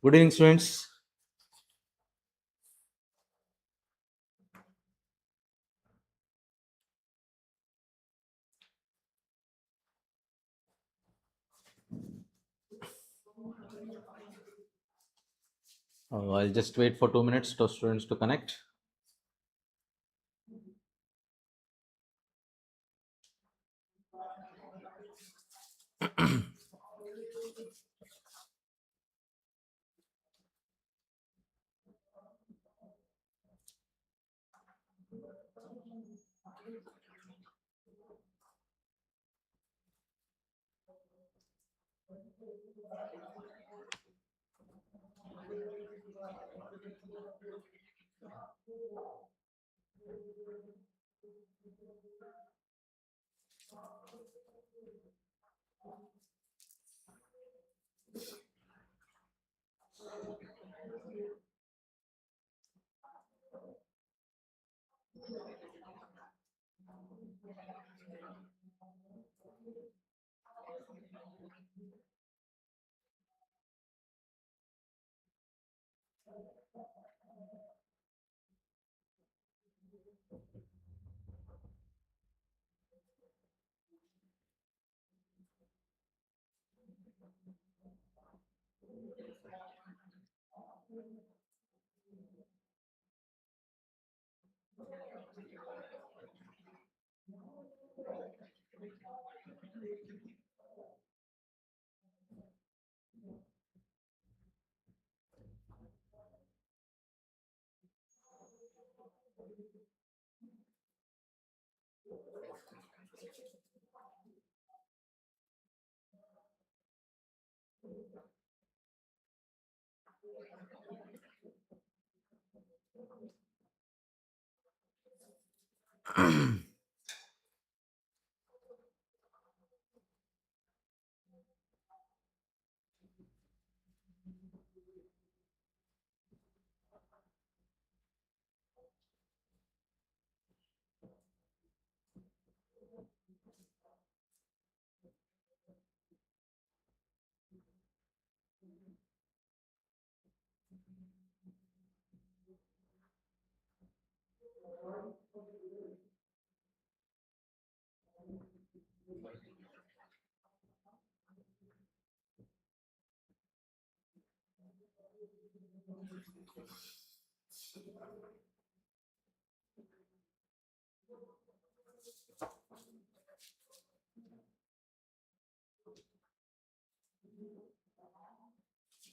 Good evening, students. I'll just wait for 2 minutes for students to connect.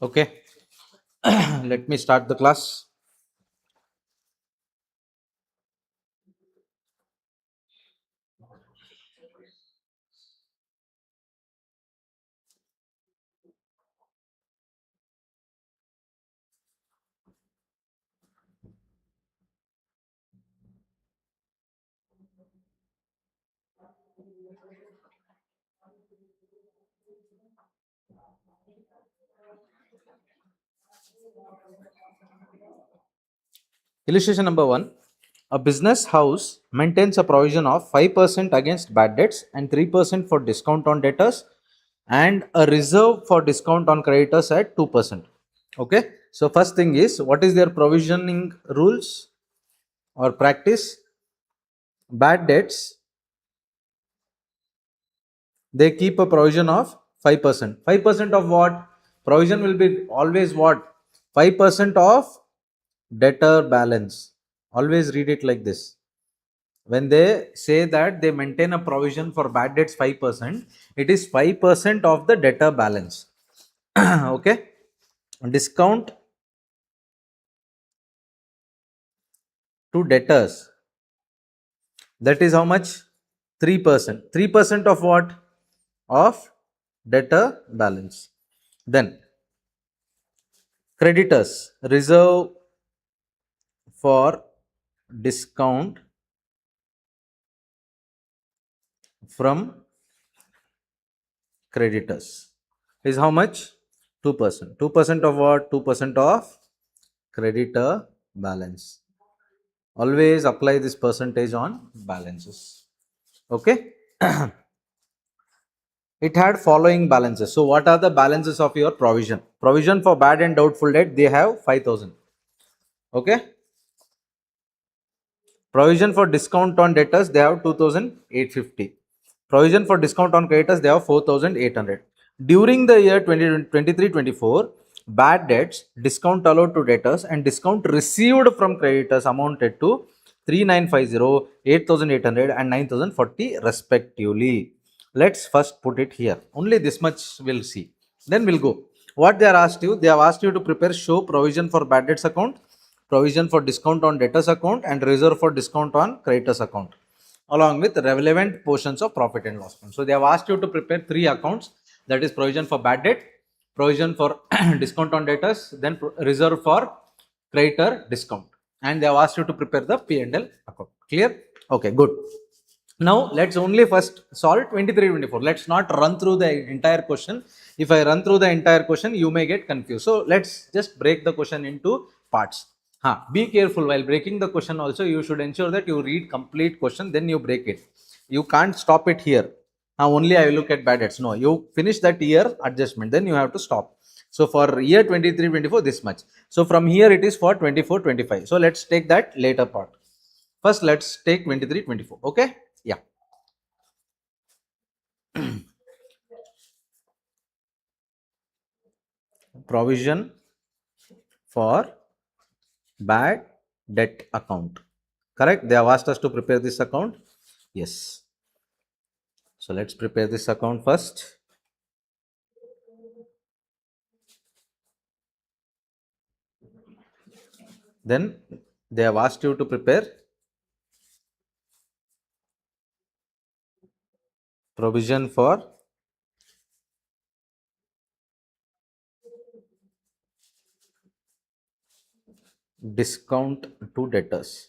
Okay, let me start the class. Illustration number 1. A business house maintains a provision of 5% against bad debts and 3% for discount on debtors and a reserve for discount on creditors at 2%. Okay. So, first thing is, what is their provisioning rules or practice? Bad debts, they keep a provision of 5%. 5% of what? Provision will be always what? 5% of debtor balance. Always read it like this. When they say that they maintain a provision for bad debts 5%, it is 5% of the debtor balance. Okay. Discount to debtors, that is how much? 3%. 3% of what? Of debtor balance. Then creditors, reserve for discount from creditors is how much? 2%. 2% of what? 2% of creditor balance. Always apply this percentage on balances. Okay. it had following balances. So what are the balances of your provision? Provision for bad and doubtful debt, they have 5,000. Okay. Provision for discount on debtors, they have 2,850. Provision for discount on creditors, they have 4,800. During the year 2023-24, bad debts, discount allowed to debtors, and discount received from creditors amounted to 3,950, 8,800, and 9,040 respectively. Let's first put it here. Only this much we'll see. Then we'll go. What they are asked you? They have asked you to prepare show provision for bad debts account, provision for discount on debtors account, and reserve for discount on creditors account, along with relevant portions of profit and loss account. So they have asked you to prepare 3 accounts, that is provision for bad debt, provision for discount on debtors, then reserve for creditor discount, and they have asked you to prepare the P&L account. Clear? Okay, good. Now let's only first solve 23-24. Let's not run through the entire question. If I run through the entire question, you may get confused. So let's just break the question into parts. Be careful while breaking the question also. You should ensure that you read complete question, then you break it. You can't stop it here. Only I will look at bad debts. No, you finish that year adjustment, then you have to stop. So for year 23-24, this much. So from here it is for 24-25. So let's take that later part. First, let's take 23-24. Okay. Yeah. Provision for bad debt account. Correct? They have asked us to prepare this account. Yes. So let's prepare this account first. Then they have asked you to prepare provision for discount to debtors.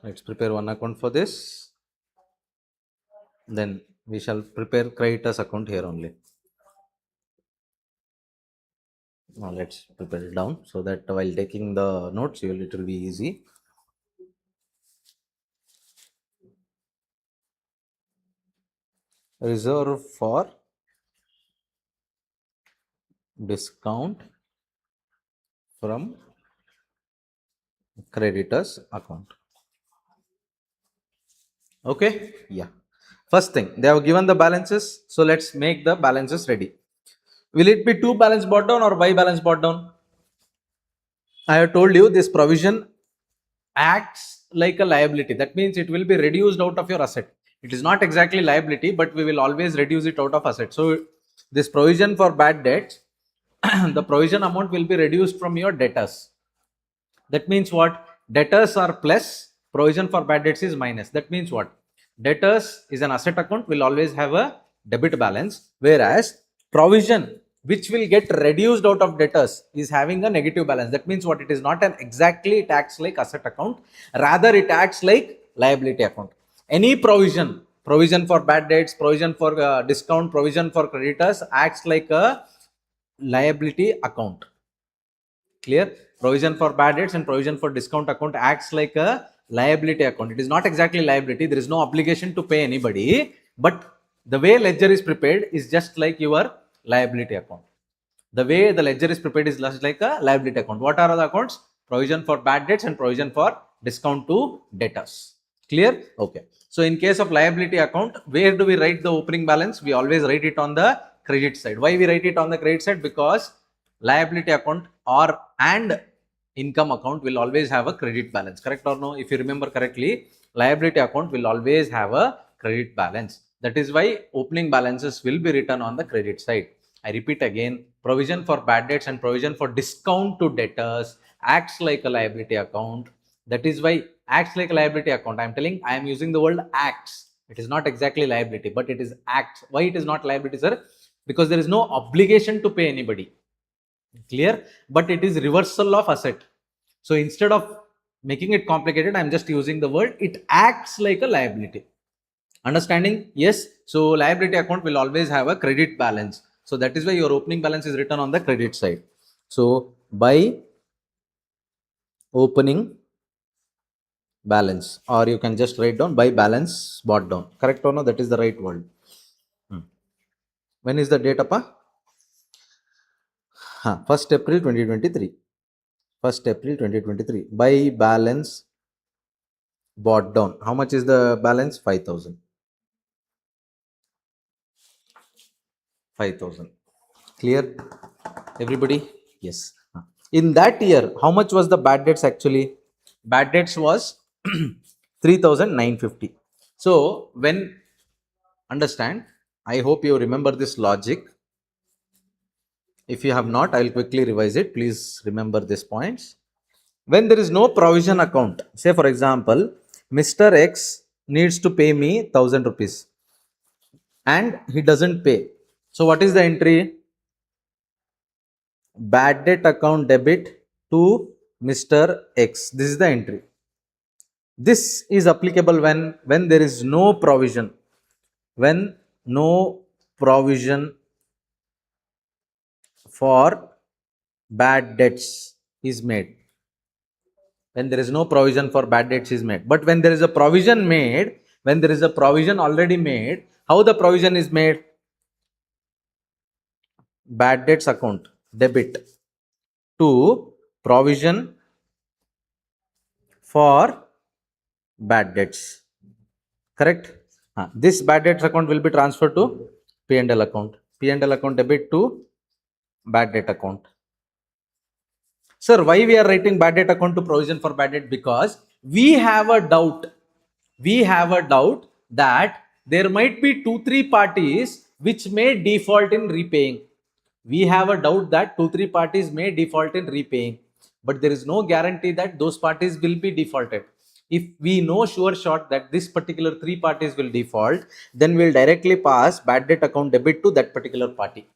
Let's prepare one account for this. Then we shall prepare creditors account here only. Now let's prepare it down so that while taking the notes, it will be easy. Reserve for discount from creditors account. Okay. Yeah. First thing, they have given the balances. So let's make the balances ready. Will it be 2 balance brought down or y balance brought down? I have told you this provision acts like a liability. That means it will be reduced out of your asset. It is not exactly liability, but we will always reduce it out of asset. So this provision for bad debts, the provision amount will be reduced from your debtors. That means what? Debtors are plus, provision for bad debts is minus. That means what? Debtors is an asset account, will always have a debit balance, whereas provision which will get reduced out of debtors is having a negative balance. That means what? It is not an exactly, it acts like asset account, rather it acts like liability account. Any provision for bad debts, provision for discount, provision for creditors acts like a liability account. Clear? Provision for bad debts and provision for discount account acts like a liability account. It is not exactly liability. There is no obligation to pay anybody, but the way ledger is prepared is just like your liability account. The way the ledger is prepared is just like a liability account. What are the accounts? Provision for bad debts and provision for discount to debtors. Clear? Okay. So in case of liability account, where do we write the opening balance? We always write it on the credit side. Why we write it on the credit side? Because liability account and income account will always have a credit balance. Correct or no? If you remember correctly, liability account will always have a credit balance. That is why opening balances will be written on the credit side. I repeat again, provision for bad debts and provision for discount to debtors acts like a liability account. That is why acts like a liability account. I am telling, I am using the word acts. It is not exactly liability, but it is acts. Why it is not liability, sir? Because there is no obligation to pay anybody. Clear? But it is reversal of asset. So instead of making it complicated, I am just using the word, it acts like a liability. Understanding? Yes. So liability account will always have a credit balance. So that is why your opening balance is written on the credit side. So by opening balance, or you can just write down by balance brought down. Correct or no? That is the right word. When is the date, appa? 1st April 2023. 1st April 2023. By balance brought down. How much is the balance? 5,000. 5,000. Clear? Everybody? Yes. In that year, how much was the bad debts actually? Bad debts was 3,950. So, when, understand, I hope you remember this logic. If you have not, I will quickly revise it. Please remember these points. When there is no provision account, say for example, Mr. X needs to pay me 1,000 rupees and he doesn't pay. So, what is the entry? Bad debt account debit to Mr. X. This is the entry. This is applicable when there is no provision. When no provision for bad debts is made. When there is no provision for bad debts is made. But when there is a provision made, when there is a provision already made, how the provision is made? Bad debts account debit to provision for bad debts. Correct? This bad debts account will be transferred to P&L account. P&L account debit to bad debt account. Sir, why we are writing bad debt account to provision for bad debt? Because we have a doubt. We have a doubt that there might be 2-3 parties which may default in repaying. We have a doubt that 2-3 parties may default in repaying, but there is no guarantee that those parties will be defaulted. If we know sure shot that this particular 3 parties will default, then we'll directly pass bad debt account debit to that particular party.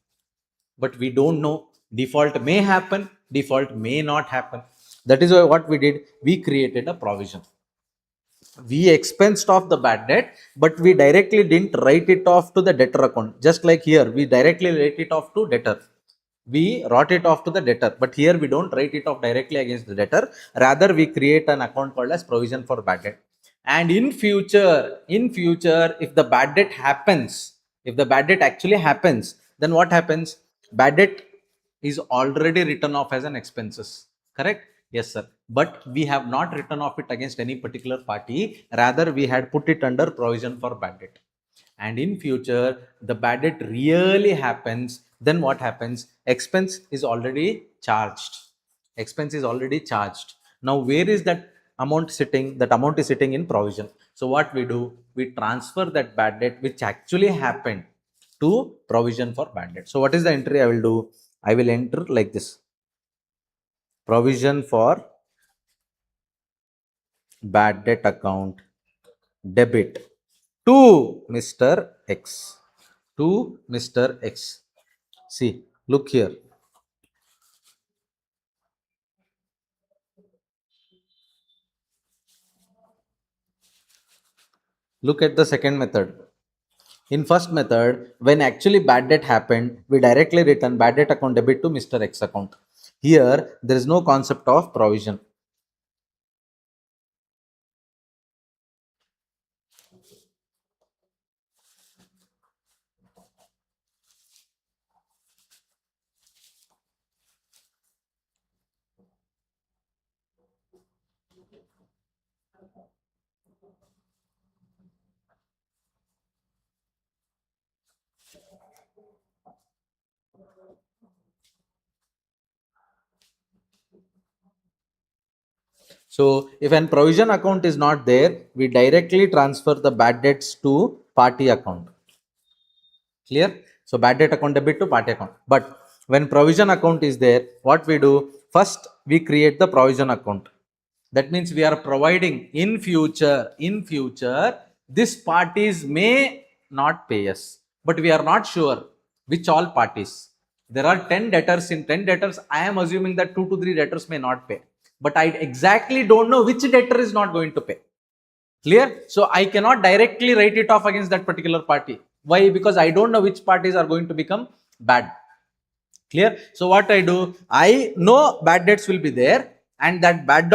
But we don't know. Default may happen, default may not happen. That is why what we did, we created a provision. We expensed off the bad debt, but we directly didn't write it off to the debtor account. Just like here, we directly write it off to debtor. We wrote it off to the debtor, but here we don't write it off directly against the debtor. Rather, we create an account called as provision for bad debt. And in future, if the bad debt happens, if the bad debt actually happens, then what happens? Bad debt is already written off as an expenses. Correct? Yes, sir. But we have not written off it against any particular party. Rather, we had put it under provision for bad debt. And in future, the bad debt really happens, then what happens? Expense is already charged. Expense is already charged. Now, where is that amount sitting? That amount is sitting in provision. So, what we do? We transfer that bad debt which actually happened to provision for bad debt. So, what is the entry I will do? I will enter like this. Provision for bad debt account debit to Mr. X. To Mr. X. See, look here. Look at the second method. In first method, when actually bad debt happened, we directly return bad debt account debit to Mr. X account. Here, there is no concept of provision. So, if an provision account is not there, we directly transfer the bad debts to party account. Clear? So, bad debt account debit to party account. But when provision account is there, what we do? First, we create the provision account. That means we are providing in future, this parties may not pay us, but we are not sure which all parties. There are 10 debtors. In 10 debtors, I am assuming that 2 to 3 debtors may not pay, but I exactly don't know which debtor is not going to pay. Clear? So I cannot directly write it off against that particular party. Why? Because I don't know which parties are going to become bad. Clear? So what I do? I know bad debts will be there, and that bad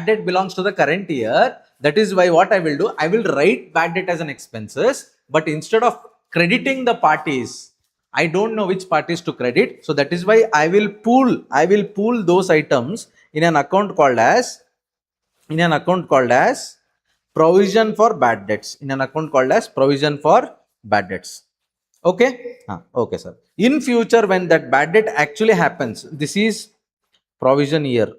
debt belongs to the current year. That is why what I will do, I will write bad debt as an expenses, but instead of crediting the parties, I don't know which parties to credit. So that is why I will pool those items in an account called as provision for bad debts. In an account called as provision for bad debts. Okay? Okay, sir. In future, when that bad debt actually happens, this is provision year.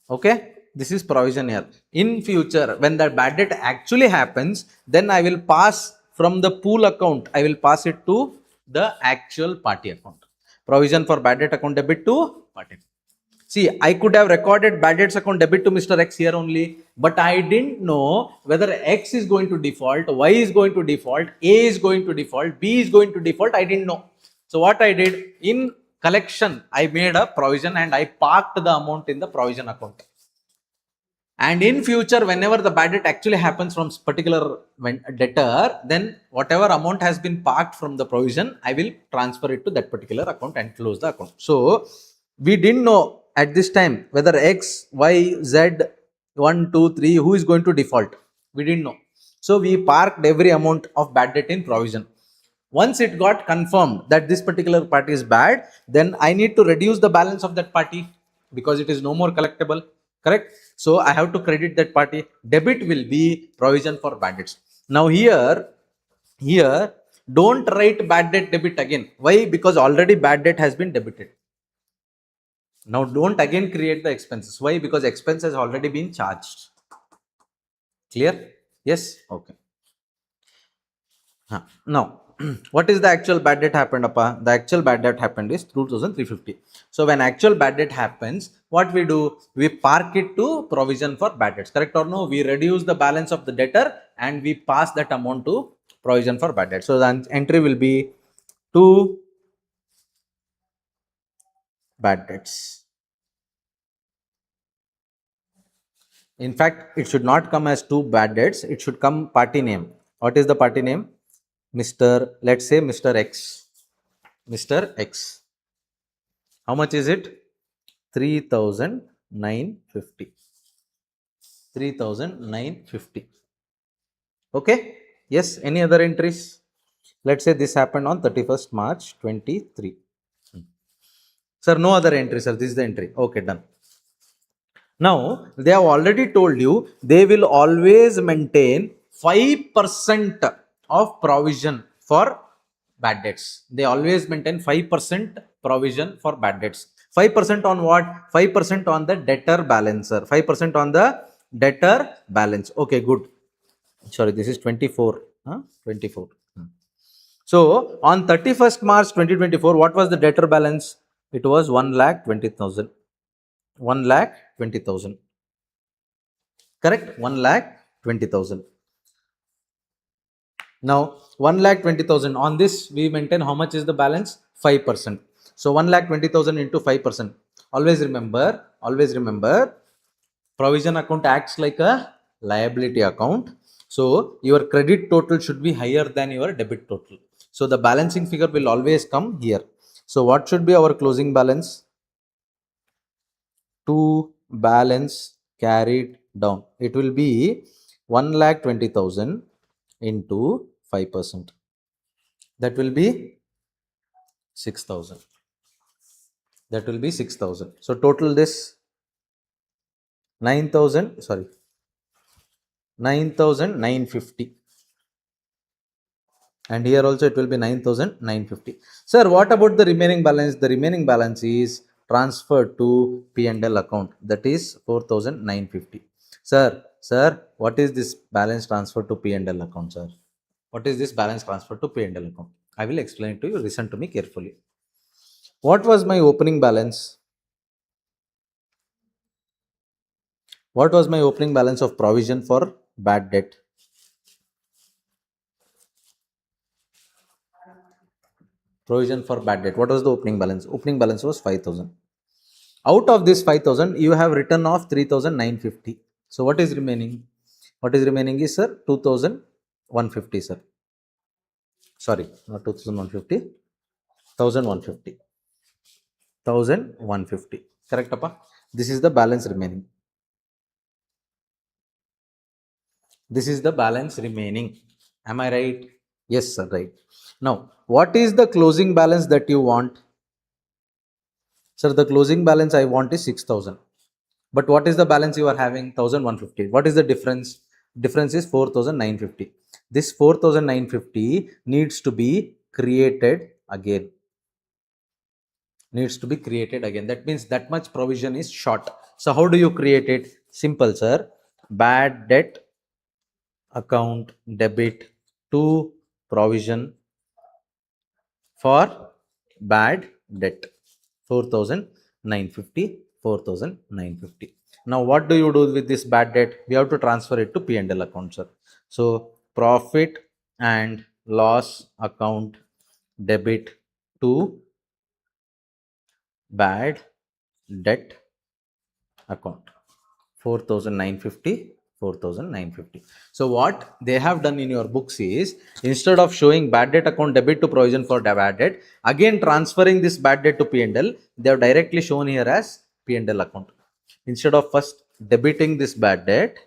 Okay? This is provision year. In future, when that bad debt actually happens, then I will pass from the pool account, I will pass it to the actual party account. Provision for bad debt account debit to party. See, I could have recorded bad debts account debit to Mr. X here only, but I didn't know whether X is going to default, Y is going to default, A is going to default, B is going to default. I didn't know. So what I did in collection, I made a provision and I parked the amount in the provision account. And in future, whenever the bad debt actually happens from particular debtor, then whatever amount has been parked from the provision, I will transfer it to that particular account and close the account. So we didn't know at this time whether X, Y, Z, 1, 2, 3, who is going to default. We didn't know. So we parked every amount of bad debt in provision. Once it got confirmed that this particular party is bad, then I need to reduce the balance of that party because it is no more collectible. Correct? So I have to credit that party. Debit will be provision for bad debts. Now here, don't write bad debt debit again. Why? Because already bad debt has been debited. Now don't again create the expenses. Why? Because expense has already been charged. Clear? Yes? Okay. Now, what is the actual bad debt happened, Appa? The actual bad debt happened is 2,350. So when actual bad debt happens, what we do? We park it to provision for bad debts. Correct or no? We reduce the balance of the debtor and we pass that amount to provision for bad debt. So the entry will be 2 bad debts. In fact, it should not come as 2 bad debts. It should come party name. What is the party name? Let's say Mr. X. Mr. X. How much is it? 3,950. 3,950. Okay. Yes. Any other entries? Let's say this happened on 31st March 23. Sir, no other entry, sir. This is the entry. Okay, done. Now, they have already told you they will always maintain 5% of provision for bad debts. They always maintain 5% provision for bad debts. 5% on what? 5% on the debtor balance, sir. 5% on the debtor balance. Okay, good. Sorry, this is 24. 24. So, on 31st March 2024, what was the debtor balance? It was 1,20,000. 1,20,000. Correct? 1,20,000. Now, 1,20,000. On this, we maintain how much is the balance? 5%. So, 1,20,000 into 5%. Always remember, provision account acts like a liability account. So, your credit total should be higher than your debit total. So, the balancing figure will always come here. So, what should be our closing balance? To balance carried down. It will be 1,20,000 into 5%. That will be 6,000. That will be 6,000. So total this 9,000. Sorry, 9,950. And here also it will be 9,950. Sir, what about the remaining balance? The remaining balance is transferred to P&L account. That is 4,950. Sir, what is this balance transferred to P&L account, sir? What is this balance transferred to P&L account? I will explain it to you. Listen to me carefully. What was my opening balance? What was my opening balance of provision for bad debt? Provision for bad debt. What was the opening balance? Opening balance was 5,000. Out of this 5,000, you have written off 3,950. So what is remaining? What is remaining is, sir, 2,150, sir. Sorry, not 2,150. 1,150. 1,150. Correct, Appa? This is the balance remaining. This is the balance remaining. Am I right? Yes, sir, right. Now, what is the closing balance that you want? Sir, the closing balance I want is 6,000. But what is the balance you are having? 1,150. What is the difference? Difference is 4,950. This 4,950 needs to be created again. Needs to be created again. That means that much provision is short. So how do you create it? Simple, sir. Bad debt account debit to provision for bad debt. 4,950. 4,950. Now what do you do with this bad debt? We have to transfer it to P&L account, sir. So profit and loss account debit to bad debt account. 4,950. 4,950. So what they have done in your books is, instead of showing bad debt account debit to provision for bad debt, again transferring this bad debt to P&L, they have directly shown here as P&L account. Instead of first debiting this bad debt,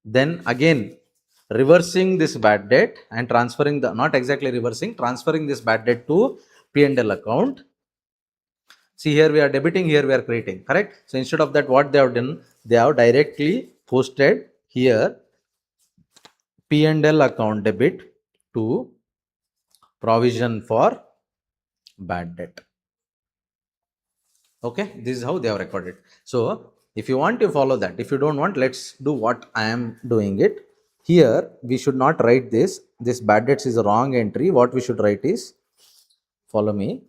then again reversing this bad debt and transferring the, not exactly reversing, transferring this bad debt to P&L account. See, here we are debiting, here we are creating, correct? So instead of that, what they have done, they have directly posted here P&L account debit to provision for bad debt. Okay, this is how they have recorded. So if you want to follow that, if you don't want, let's do what I am doing it. Here we should not write this. This bad debts is a wrong entry. What we should write is, follow me,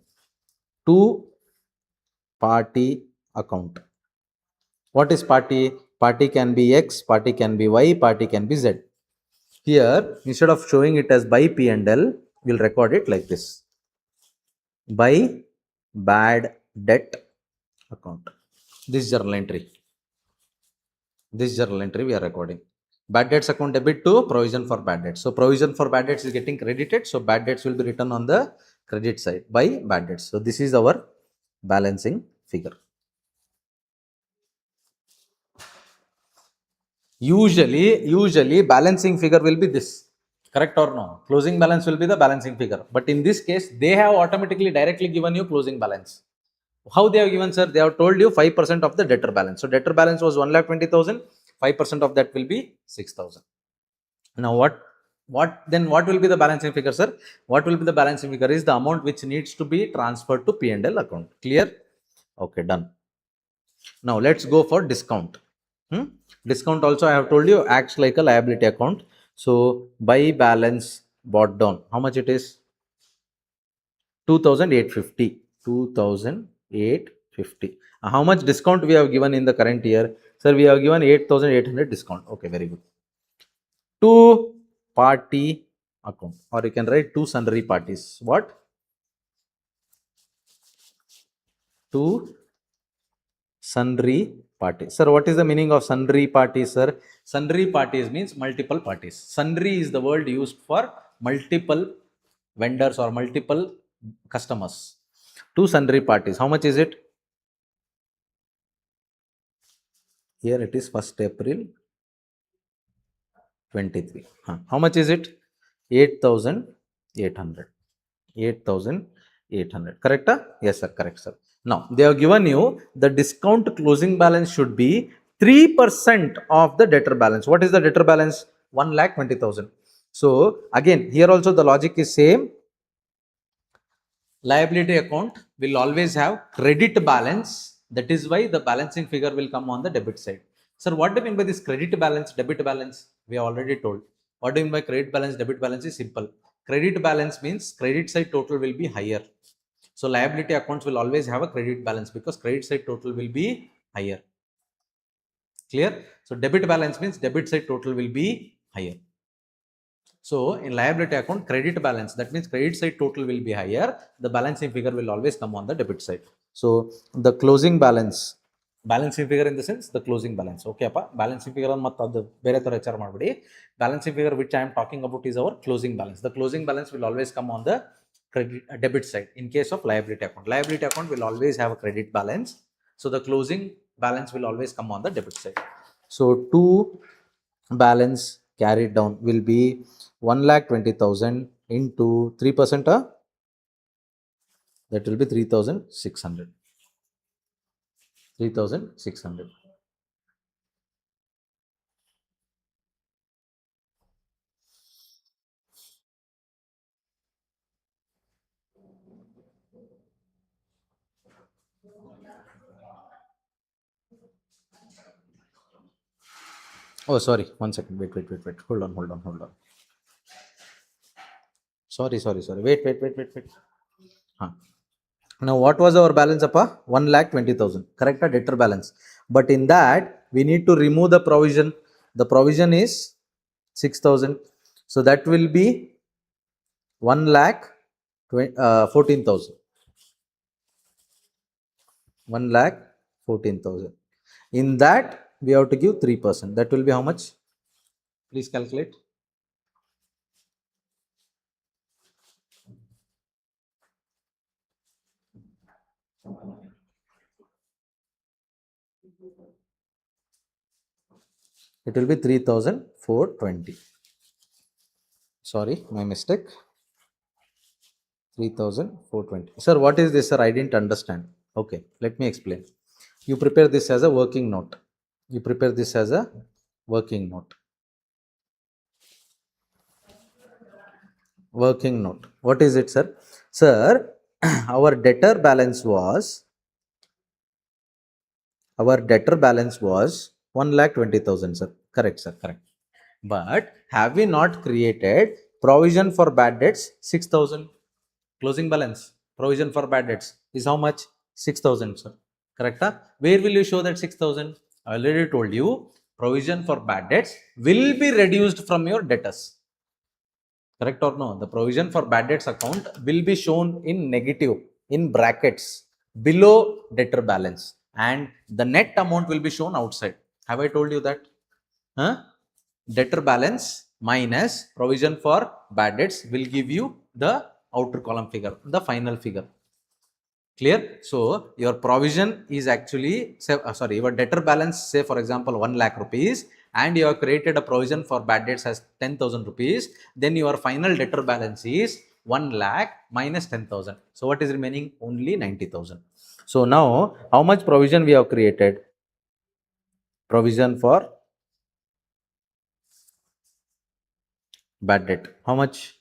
to party account. What is party? Party can be X, party can be Y, party can be Z. Here, instead of showing it as by P&L, we'll record it like this. By bad debt account. This journal entry. This journal entry we are recording. Bad debts account debit to provision for bad debts. So provision for bad debts is getting credited. So bad debts will be written on the credit side by bad debts. So this is our balancing figure. Usually balancing figure will be this. Correct or no? Closing balance will be the balancing figure. But in this case, they have automatically directly given you closing balance. How they have given, sir? They have told you 5% of the debtor balance. So debtor balance was 1,20,000. 5% of that will be 6,000. Now what will be the balancing figure, sir? What will be the balancing figure is the amount which needs to be transferred to P&L account. Clear? Okay, done. Now let's go for discount. Discount also I have told you acts like a liability account. So by balance brought down, how much it is? 2,850. 2,850. How much discount we have given in the current year? Sir, we have given 8,800 discount. Okay, very good. To party account, or you can write two sundry parties. What? Two sundry parties. Sir, what is the meaning of sundry parties, sir? Sundry parties means multiple parties. Sundry is the word used for multiple vendors or multiple customers. Two sundry parties. How much is it? Here it is 1st April 23. How much is it? 8,800. 8,800. Correct? Yes, sir. Correct, sir. Now, they have given you the discount closing balance should be 3% of the debtor balance. What is the debtor balance? 1,20,000. So, again, here also the logic is same. Liability account will always have credit balance. That is why the balancing figure will come on the debit side. Sir, what do you mean by this credit balance, debit balance? We have already told. What do you mean by credit balance, debit balance is simple. Credit balance means credit side total will be higher. So liability accounts will always have a credit balance because credit side total will be higher. Clear? So debit balance means debit side total will be higher. So in liability account, credit balance, that means credit side total will be higher. The balancing figure will always come on the debit side. So the closing balance, balancing figure in the sense the closing balance. Okay, appa balancing figure on bere ತರ ವಿಚಾರ ಮಾಡಬೇಡಿ. Balancing figure which I am talking about is our closing balance. The closing balance will always come on the debit side. In case of liability account will always have a credit balance. So the closing balance will always come on the debit side. So to balance carried down will be 1,20,000 into 3%, that will be 3,600. 3,600. Oh, sorry. One second. Wait. Hold on. Sorry. Wait. Huh. Now, what was our balance, Appa? 1,20,000. Correct? A debtor balance. But in that, we need to remove the provision. The provision is 6,000. So that will be 1,14,000. 1,14,000. In that, we have to give 3%. That will be how much? Please calculate. It will be 3,420. Sorry, my mistake. 3,420. Sir, what is this, sir? I didn't understand. Okay, let me explain. You prepare this as a working note. You prepare this as a working note. Working note. What is it, sir? Sir, our debtor balance was 1,20,000, sir. Correct, sir. Correct. But have we not created provision for bad debts? 6,000. Closing balance. Provision for bad debts is how much? 6,000, sir. Correct? Huh? Where will you show that 6,000? I already told you. Provision for bad debts will be reduced from your debtors. Correct or no? The provision for bad debts account will be shown in negative, in brackets, below debtor balance, and the net amount will be shown outside. Have I told you that? Huh? Debtor balance minus provision for bad debts will give you the outer column figure, the final figure. Clear? So your provision is actually, say, your debtor balance, say for example 1 lakh rupees, and you have created a provision for bad debts as 10,000 rupees. Then your final debtor balance is 1 lakh minus 10,000. So what is remaining? Only 90,000. So now how much provision we have created? Provision for bad debt. How much?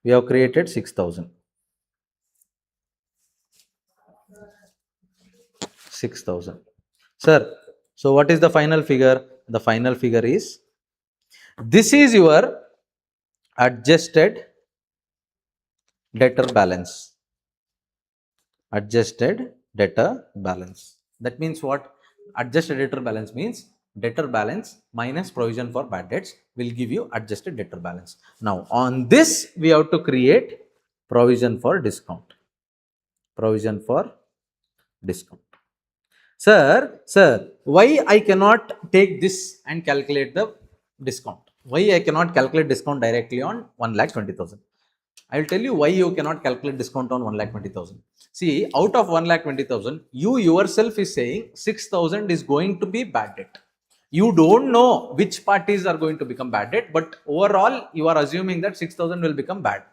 We have created 6,000. 6,000. Sir, so what is the final figure? The final figure is, this is your adjusted debtor balance. Adjusted debtor balance. That means what? Adjusted debtor balance means debtor balance minus provision for bad debts will give you adjusted debtor balance. Now, on this, we have to create provision for discount. Provision for discount. Sir, why I cannot take this and calculate the discount? Why I cannot calculate discount directly on 1,20,000? I will tell you why you cannot calculate discount on 1,20,000. See, out of 1,20,000, you yourself is saying 6,000 is going to be bad debt. You don't know which parties are going to become bad debt, but overall, you are assuming that 6,000 will become bad,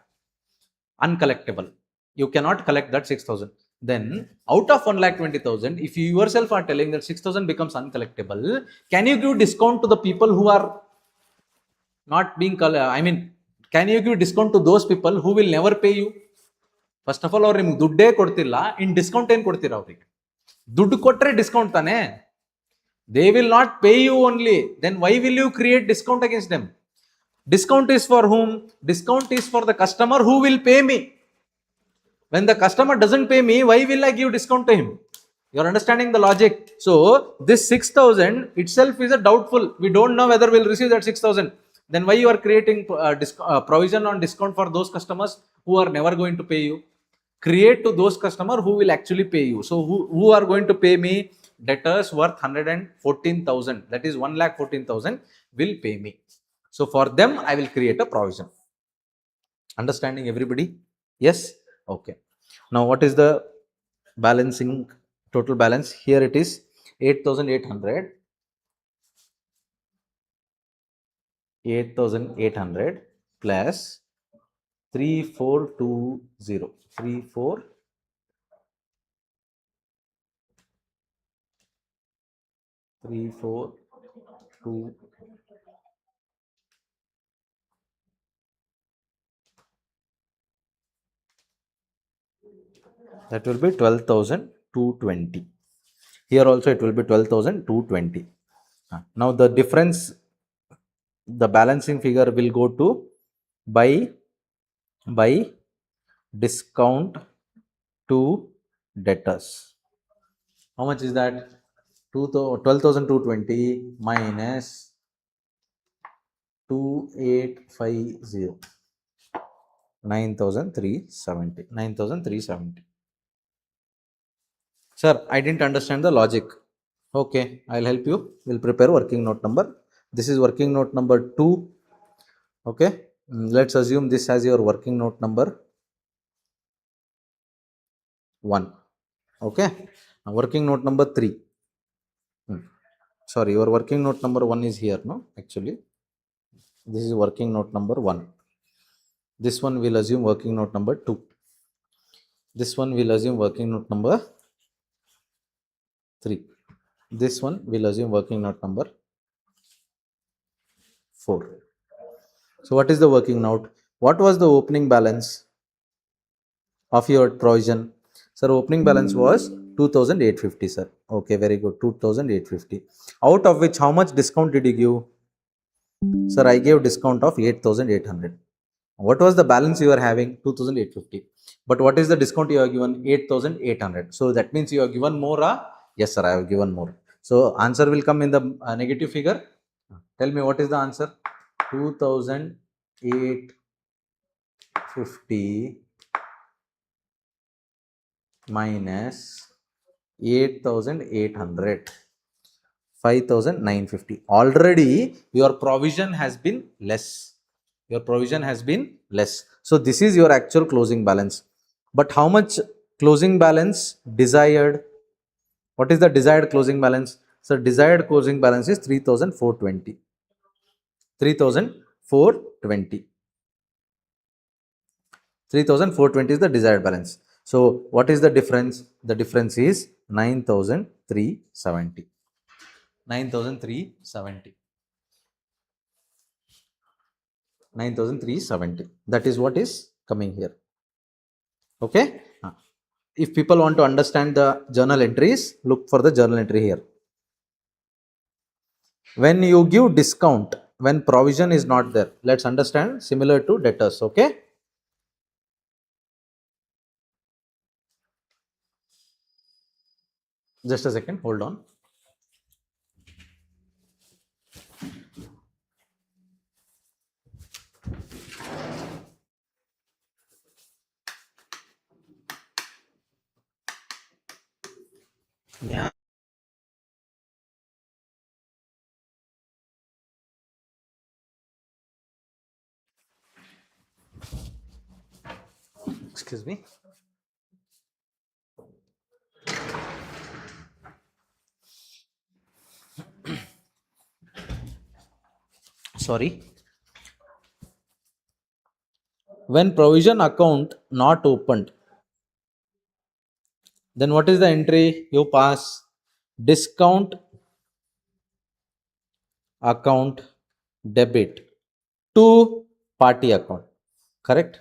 uncollectible. You cannot collect that 6,000. Then, out of 1,20,000, if you yourself are telling that 6,000 becomes uncollectible, can you give discount to the people who are not being, can you give discount to those people who will never pay you? First of all ಅವ್ರು ನಿಮ್ಗೆ ದುಡ್ಡೇ ಕೊಡ್ತಿಲ್ಲ, ಇನ್ discount ಏನು ಕೊಡ್ತೀರಾ ಅವ್ರಿಗೆ? ದುಡ್ಡು ಕೊಟ್ಟರೆ discount ತಾನೆ. They will not pay you only, then why will you create discount against them? Discount is for whom? Discount is for the customer who will pay me. When the customer doesn't pay me, why will I give discount to him? You are understanding the logic? So this 6,000 itself is a doubtful. We don't know whether we'll receive that 6,000. Then why you are creating provision on discount for those customers who are never going to pay you? Create to those customers who will actually pay you. So who are going to pay me? Debtors worth 114,000. That is 1,14,000 will pay me. So for them, I will create a provision. Understanding everybody? Yes? Okay. Now what is the balancing total balance? Here it is 8,800. 8,800 plus 3420. 3420. That will be 12,220. Here also it will be 12,220. Now the difference, the balancing figure will go to by discount to debtors. How much is that? 12,220 minus 2850. 9,370. 9,370. Sir, I didn't understand the logic. Okay, I'll help you. We'll prepare working note number. This is working note number 2. Okay, let's assume this as your working note number 1. Okay, now working note number 3. Sorry, your working note number 1 is here, no? Actually, this is working note number 1. This one will assume working note number 2. This one will assume working note number 3. This one will assume working note number 4. So what is the working note? What was the opening balance of your provision? Sir, opening balance was 2,850, sir. Okay, very good. 2,850. Out of which, how much discount did you give? Sir, I gave discount of 8,800. What was the balance you are having? 2,850. But what is the discount you have given? 8,800. So that means you have given more. Yes, sir, I have given more. So answer will come in the negative figure. Tell me what is the answer? 2,850 minus 8,800. 5,950. Already your provision has been less. Your provision has been less. So this is your actual closing balance. But how much closing balance desired? What is the desired closing balance? So desired closing balance is 3,420. 3,420. 3,420 is the desired balance. So what is the difference? The difference is 9,370. 9,370. 9,370. That is what is coming here. Okay. If people want to understand the journal entries, look for the journal entry here. When you give discount, when provision is not there, let's understand similar to debtors. Okay. Just a second. Hold on. Yeah. Excuse me. Sorry. When provision account not opened, then what is the entry you pass? Discount account debit to party account. Correct?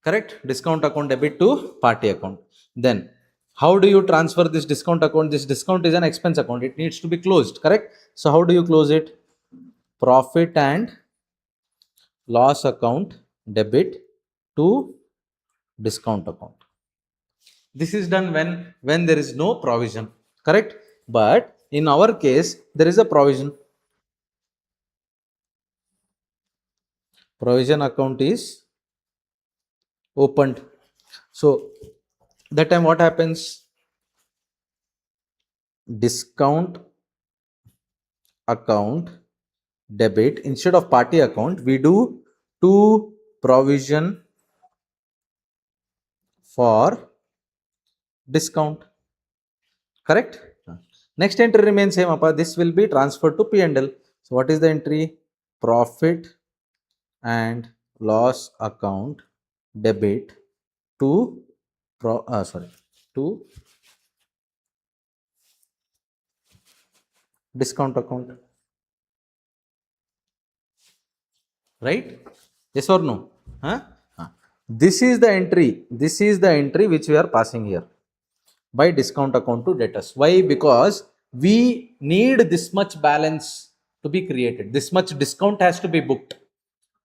Correct? Discount account debit to party account. Then how do you transfer this discount account? This discount is an expense account. It needs to be closed. Correct? So how do you close it? Profit and loss account debit to discount account. This is done when there is no provision. Correct? But in our case, there is a provision. Provision account is opened. So that time what happens? Discount account debit, instead of party account, we do to provision for discount. Correct? Next entry remains same. This will be transferred to P&L. So what is the entry? Profit and loss account debit to to discount account, right? Yes or no? Huh? Huh. This is the entry. This is the entry which we are passing here by discount account to debtors. Why? Because we need this much balance to be created. This much discount has to be booked.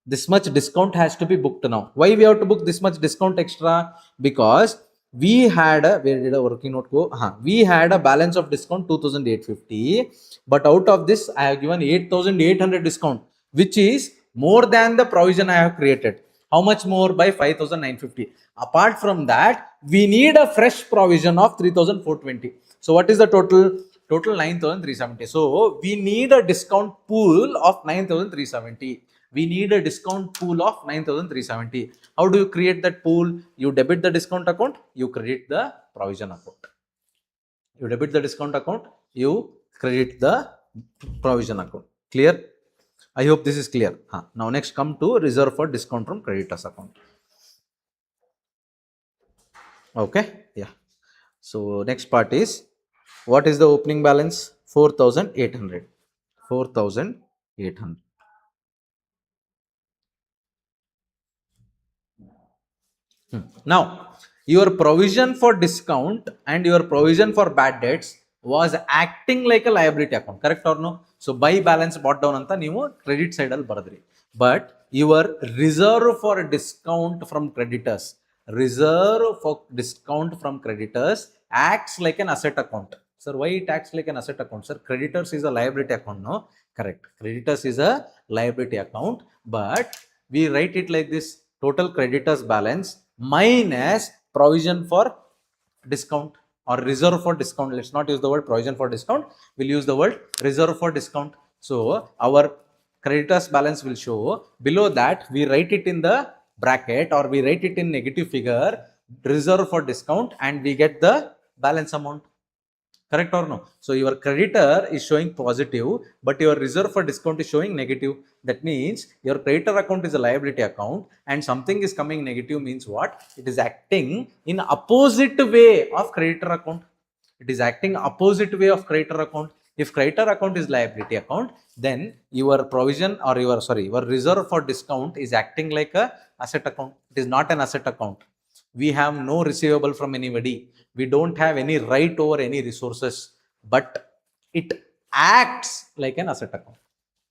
This much discount has to be booked now. Why we have to book this much discount extra? Because we had a, where did a working note go? We had a balance of discount 2850, but out of this I have given 8800 discount, which is more than the provision I have created. How much more? By 5950. Apart from that, we need a fresh provision of 3420. So what is the total? Total 9370. So we need a discount pool of 9370. We need a discount pool of 9370. How do you create that pool? You debit the discount account, you credit the provision account. You debit the discount account, you credit the provision account. Clear? I hope this is clear. Now next come to reserve for discount from creditors account. Okay, yeah. So next part is, what is the opening balance? 4800. 4800. Now, your provision for discount and your provision for bad debts was acting like a liability account, correct or no? So, buy balance bought down anta neevu credit side alli baradri. But your reserve for discount from creditors, reserve for discount from creditors acts like an asset account. Sir, why it acts like an asset account? Sir, creditors is a liability account, no? Correct. Creditors is a liability account, but we write it like this: total creditors balance minus provision for discount or reserve for discount. Let's not use the word provision for discount, we'll use the word reserve for discount. So our creditors balance will show. Below that, we write it in the bracket or we write it in negative figure, reserve for discount, and we get the balance amount. Correct or no? So your creditor is showing positive, but your reserve for discount is showing negative. That means your creditor account is a liability account, and something is coming negative means what? It is acting in opposite way of creditor account. It is acting opposite way of creditor account. If creditor account is liability account, then your provision or your reserve for discount is acting like a asset account. It is not an asset account. We have no receivable from anybody. We don't have any right over any resources, but it acts like an asset account.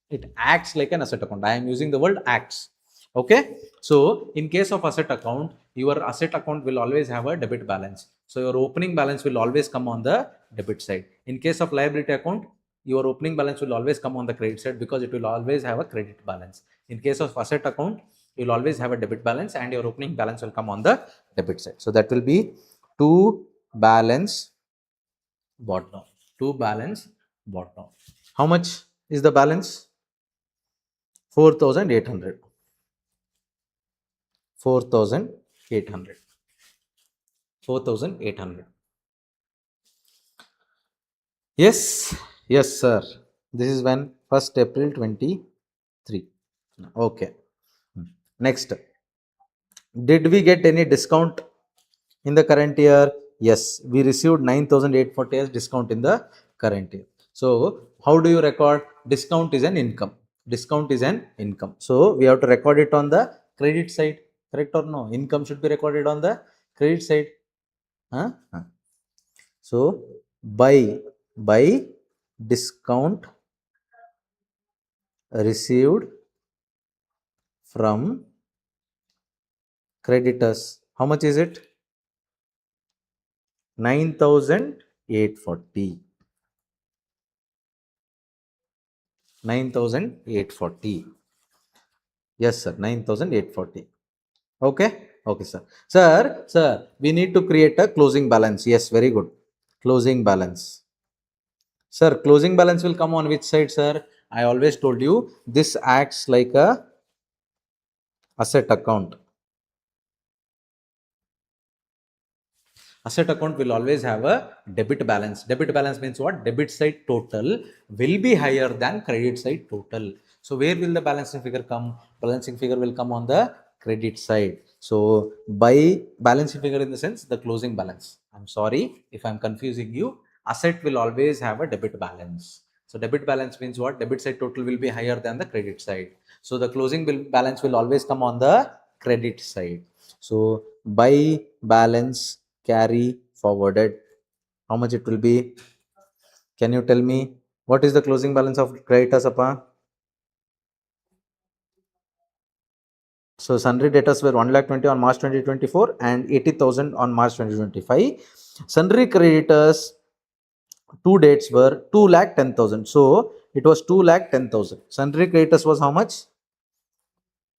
It acts like an asset account. I am using the word acts. Okay. So in case of asset account, your asset account will always have a debit balance. So your opening balance will always come on the debit side. In case of liability account, your opening balance will always come on the credit side because it will always have a credit balance. In case of asset account, you will always have a debit balance and your opening balance will come on the debit side. So that will be to balance bought down. To balance bought down. How much is the balance? 4800. 4800. 4800. Yes, yes, sir. This is when 1st April 23. Okay. Next. Did we get any discount in the current year? Yes, we received 9840 as discount in the current year. So, how do you record? Discount is an income. Discount is an income. So, we have to record it on the credit side. Correct or no? Income should be recorded on the credit side. Huh? So, by discount received from creditors. How much is it? 9840. 9840. Yes, sir. 9840. Okay. Okay, sir. Sir, we need to create a closing balance. Yes, very good. Closing balance. Sir, closing balance will come on which side, sir? I always told you this acts like a asset account. Asset account will always have a debit balance. Debit balance means what? Debit side total will be higher than credit side total. So where will the balancing figure come? Balancing figure will come on the credit side. So by balancing figure in the sense the closing balance. I'm sorry if I'm confusing you. Asset will always have a debit balance. So debit balance means what? Debit side total will be higher than the credit side. So the closing balance will always come on the credit side. So by balance carry forwarded, how much it will be? Can you tell me what is the closing balance of creditors, Appa? So sundry debtors were 1,20,000 on March 2024 and 80,000 on March 2025. Sundry creditors two dates were 2,10,000. So it was 2,10,000. Sundry creditors was how much?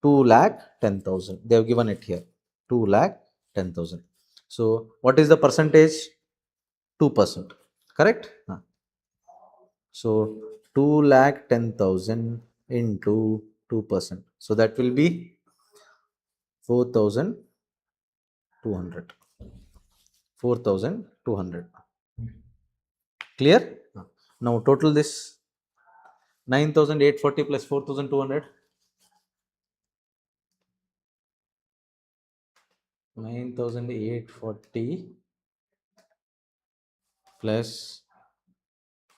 2,10,000. They have given it here. 2,10,000. So what is the percentage? 2%. Correct? So 2,10,000 into 2%. So that will be 4,200. 4,200. Clear? Now total this 9,840 plus 4,200. 9,840 plus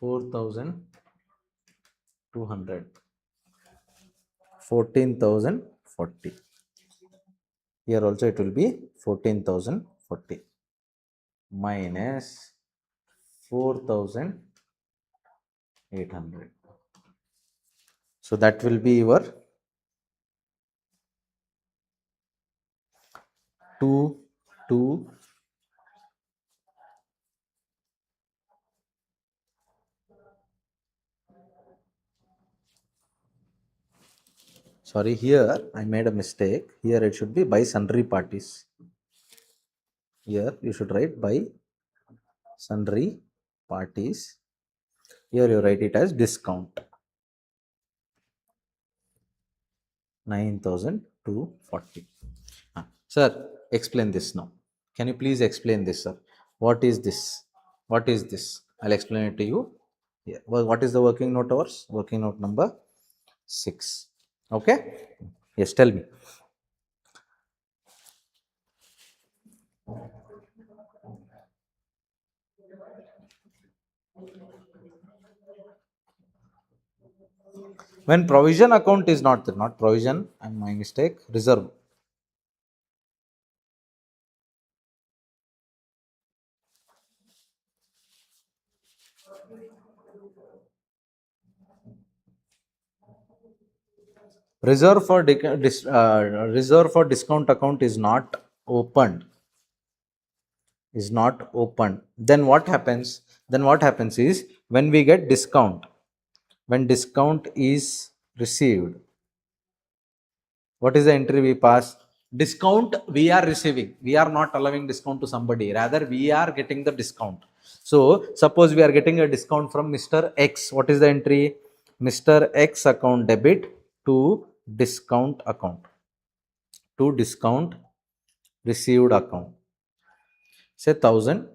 4,200. 14,040. Here also it will be 14,040 minus 4,800. So that will be your 2 sorry, here I made a mistake. Here it should be by sundry parties. Here you should write by sundry parties. Here you write it as discount. 9,240. Sir, explain this now. Can you please explain this, sir? What is this? What is this? I'll explain it to you. Yeah. Well, what is the working note hours? Working note number 6. Okay? Yes, tell me. When provision account is not there, not provision, and my mistake, reserve. Reserve for discount account is not opened. Is not opened. Then what happens? Then what happens is when we get discount, when discount is received, what is the entry we pass? Discount we are receiving. We are not allowing discount to somebody. Rather, we are getting the discount. So, suppose we are getting a discount from Mr. X. What is the entry? Mr. X account debit to discount account. To discount received account. Say 1,000.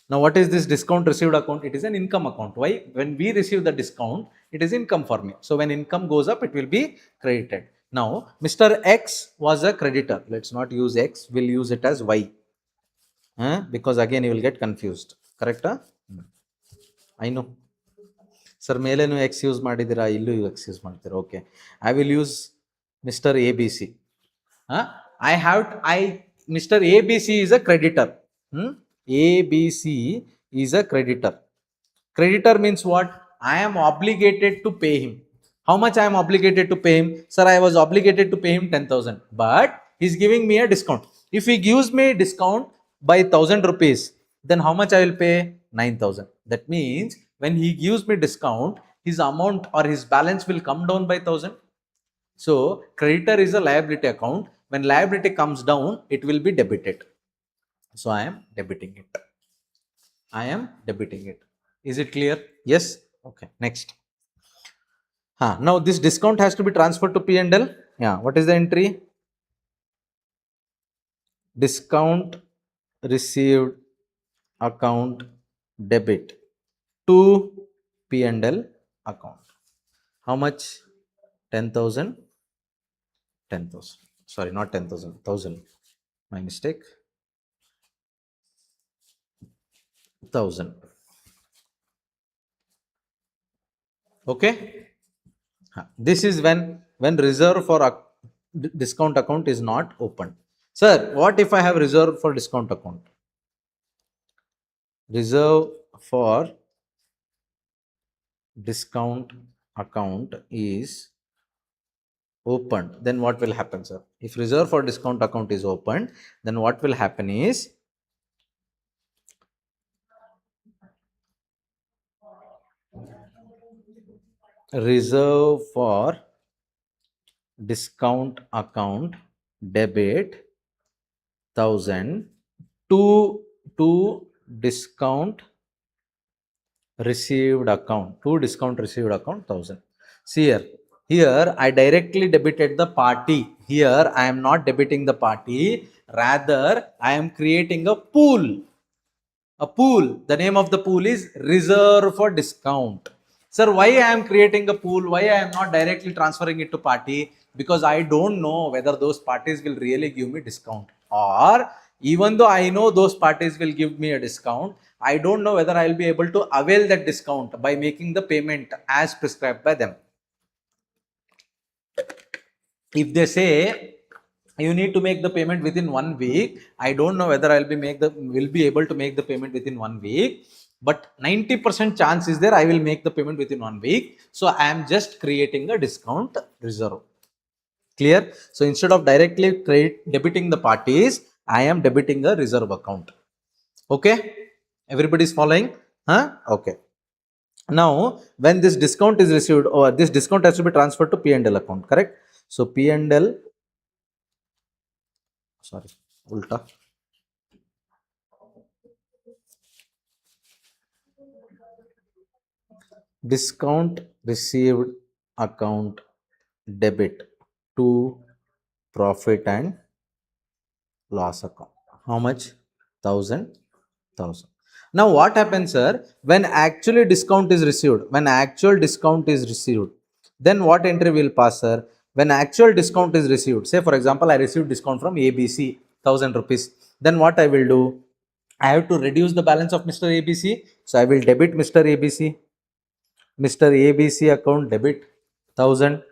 Now, what is this discount received account? It is an income account. Why? When we receive the discount, it is income for me. So, when income goes up, it will be credited. Now, Mr. X was a creditor. Let's not use X. We'll use it as Y. Because again, you will get confused. Correct? I know. Sir, ಮೇಲೇನು X use ಮಾಡಿದಿರಾ ಇಲ್ಲೂ X use ಮಾಡ್ತೀರಾ okay. I will use Mr. ABC. Mr. ABC is a creditor. ABC is a creditor. Creditor means what? I am obligated to pay him. How much I am obligated to pay him? Sir, I was obligated to pay him 10,000. But he is giving me a discount. If he gives me discount by 1,000 rupees, then how much I will pay? 9,000. That means when he gives me discount, his amount or his balance will come down by 1,000. So creditor is a liability account. When liability comes down, it will be debited. So I am debiting it. I am debiting it. Is it clear? Yes? Okay. Next. Now this discount has to be transferred to P&L. Yeah. What is the entry? Discount received account debit to P&L account. How much? 10,000. 10,000. Sorry, not 10,000. 1,000. My mistake. 1,000. Okay. This is when reserve for discount account is not opened. Sir, what if I have reserve for discount account? Reserve for discount account is opened, then what will happen, sir? If reserve for discount account is opened, then what will happen is reserve for discount account debit 1,000 to discount received account, to discount received account 1,000. See here I directly debited the party. Here I am not debiting the party, rather I am creating a pool. A pool. The name of the pool is reserve for discount. Sir, why I am creating a pool? Why I am not directly transferring it to party? Because I don't know whether those parties will really give me discount, or even though I know those parties will give me a discount, I don't know whether I will be able to avail that discount by making the payment as prescribed by them. If they say you need to make the payment within 1 week, I don't know whether will be able to make the payment within 1 week, but 90% chance is there I will make the payment within 1 week. So I am just creating a discount reserve. Clear? So instead of directly debiting the parties, I am debiting a reserve account. Okay, everybody is following? Okay. Now when this discount is received, or this discount has to be transferred to P&L account, correct? So P&L, sorry, ulta. Discount received account debit to profit and loss account. How much? 1,000. Now what happens, sir? When actually discount is received, then what entry will pass, sir? When actual discount is received, say for example I received discount from ABC 1,000 rupees, then what I will do? I have to reduce the balance of Mr. ABC, so I will debit Mr. ABC. Mr. ABC account debit 1,000.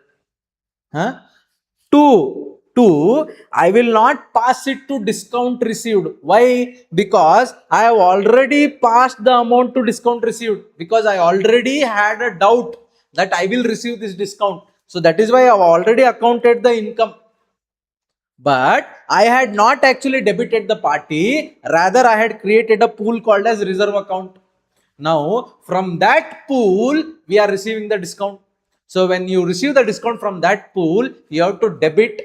Two, I will not pass it to discount received. Why? Because I have already passed the amount to discount received, because I already had a doubt that I will receive this discount. So that is why I have already accounted the income. But I had not actually debited the party, rather I had created a pool called as reserve account. Now from that pool we are receiving the discount. So when you receive the discount from that pool, you have to debit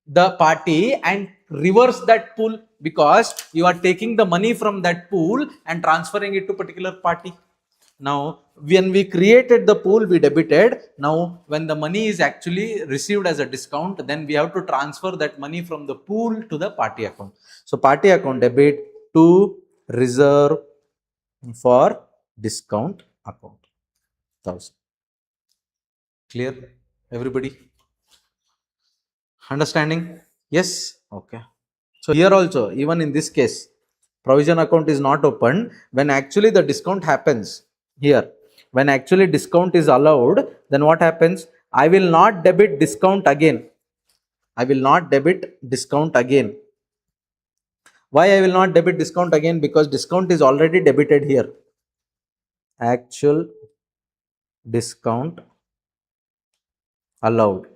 the party and reverse that pool, because you are taking the money from that pool and transferring it to particular party. Now when we created the pool, we debited. Now when the money is actually received as a discount, then we have to transfer that money from the pool to the party account. So party account debit to reserve for discount account 1,000. Clear, everybody? Understanding? Yes. Okay. So here also, even in this case, provision account is not open when actually the discount happens. Here when actually discount is allowed, then what happens? I will not debit discount again. I will not debit discount again. Why I will not debit discount again? Because discount is already debited here. Actual discount allowed.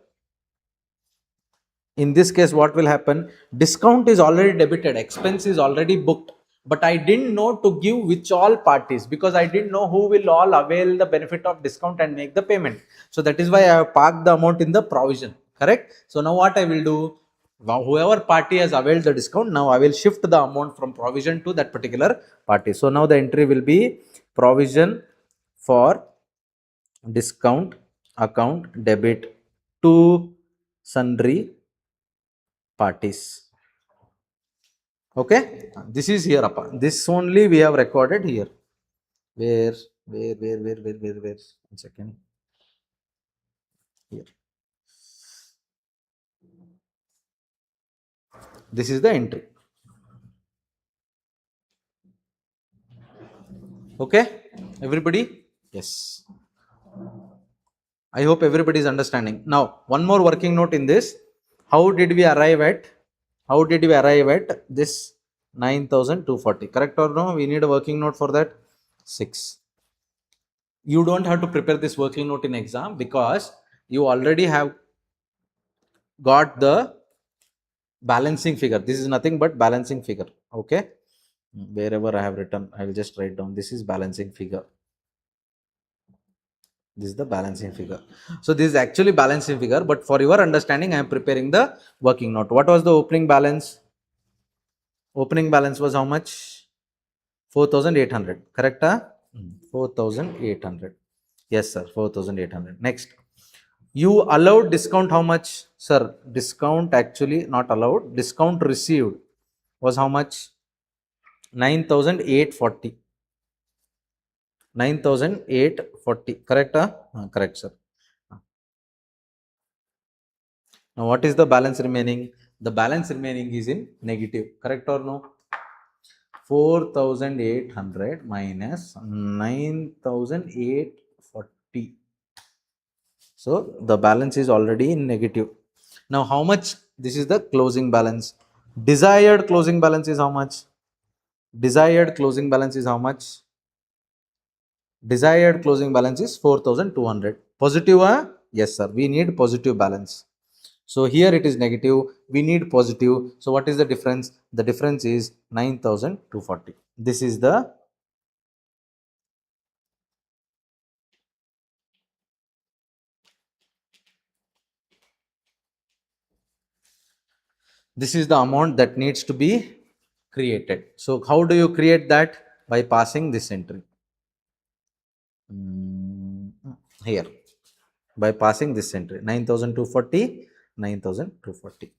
In this case, what will happen? Discount is already debited, expense is already booked, but I didn't know to give which all parties, because I didn't know who will all avail the benefit of discount and make the payment. So that is why I have parked the amount in the provision, correct? So now what I will do? Whoever party has availed the discount, now I will shift the amount from provision to that particular party. So now the entry will be provision for discount account debit to sundry parties. Okay, this is here appa. This only we have recorded here. Where? Where? 1 second. Here. This is the entry. Okay, everybody? Yes. I hope everybody is understanding. Now, one more working note in this. How did we arrive at? How did we arrive at this 9,240? Correct or no? We need a working note for that. 6. You don't have to prepare this working note in exam because you already have got the balancing figure. This is nothing but balancing figure. Okay. Wherever I have written, I will just write down. This is balancing figure. This is the balancing figure. So this is actually balancing figure, but for your understanding, I am preparing the working note. What was the opening balance? Opening balance was how much? 4,800. Correct? 4,800. Yes, sir. 4,800. Next. You allowed discount how much? Sir, discount actually not allowed. Discount received was how much? 9,840. 9,840. Correct? Correct, sir. Now, what is the balance remaining? The balance remaining is in negative. Correct or no? 4,800 minus 9,840. So, the balance is already in negative. Now, how much? This is the closing balance. Desired closing balance is how much? Desired closing balance is how much? Desired closing balance is 4,200. Positive? Yes, sir. We need positive balance. So here it is negative. We need positive. So what is the difference? The difference is 9,240. This is the amount that needs to be created. So how do you create that? By passing this entry. Here. By passing this entry. 9,240, 9,240.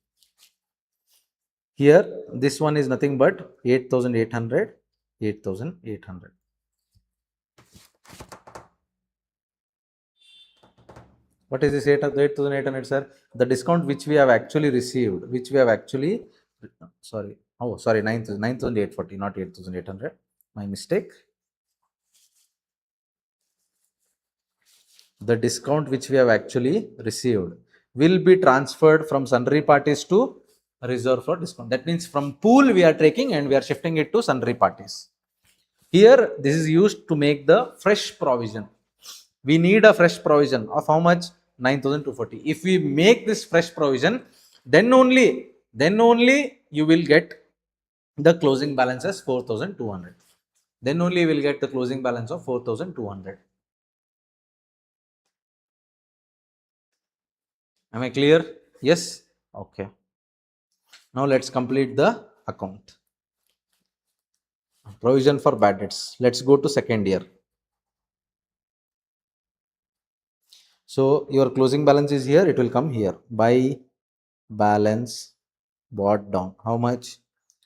Here, this one is nothing but 8,800, 8,800. What is this 8,800, sir? The discount which we have actually received, sorry, 9,840, not 8,800. My mistake. The discount which we have actually received will be transferred from sundry parties to reserve for discount. That means from pool we are taking and we are shifting it to sundry parties. Here, this is used to make the fresh provision. We need a fresh provision of how much? 9,240. If we make this fresh provision, then only you will get the closing balance as 4,200. Then only you will get the closing balance of 4,200. Am I clear? Yes? Okay. Now let's complete the account. Provision for bad debts. Let's go to second year. So your closing balance is here. It will come here. By balance brought down. How much?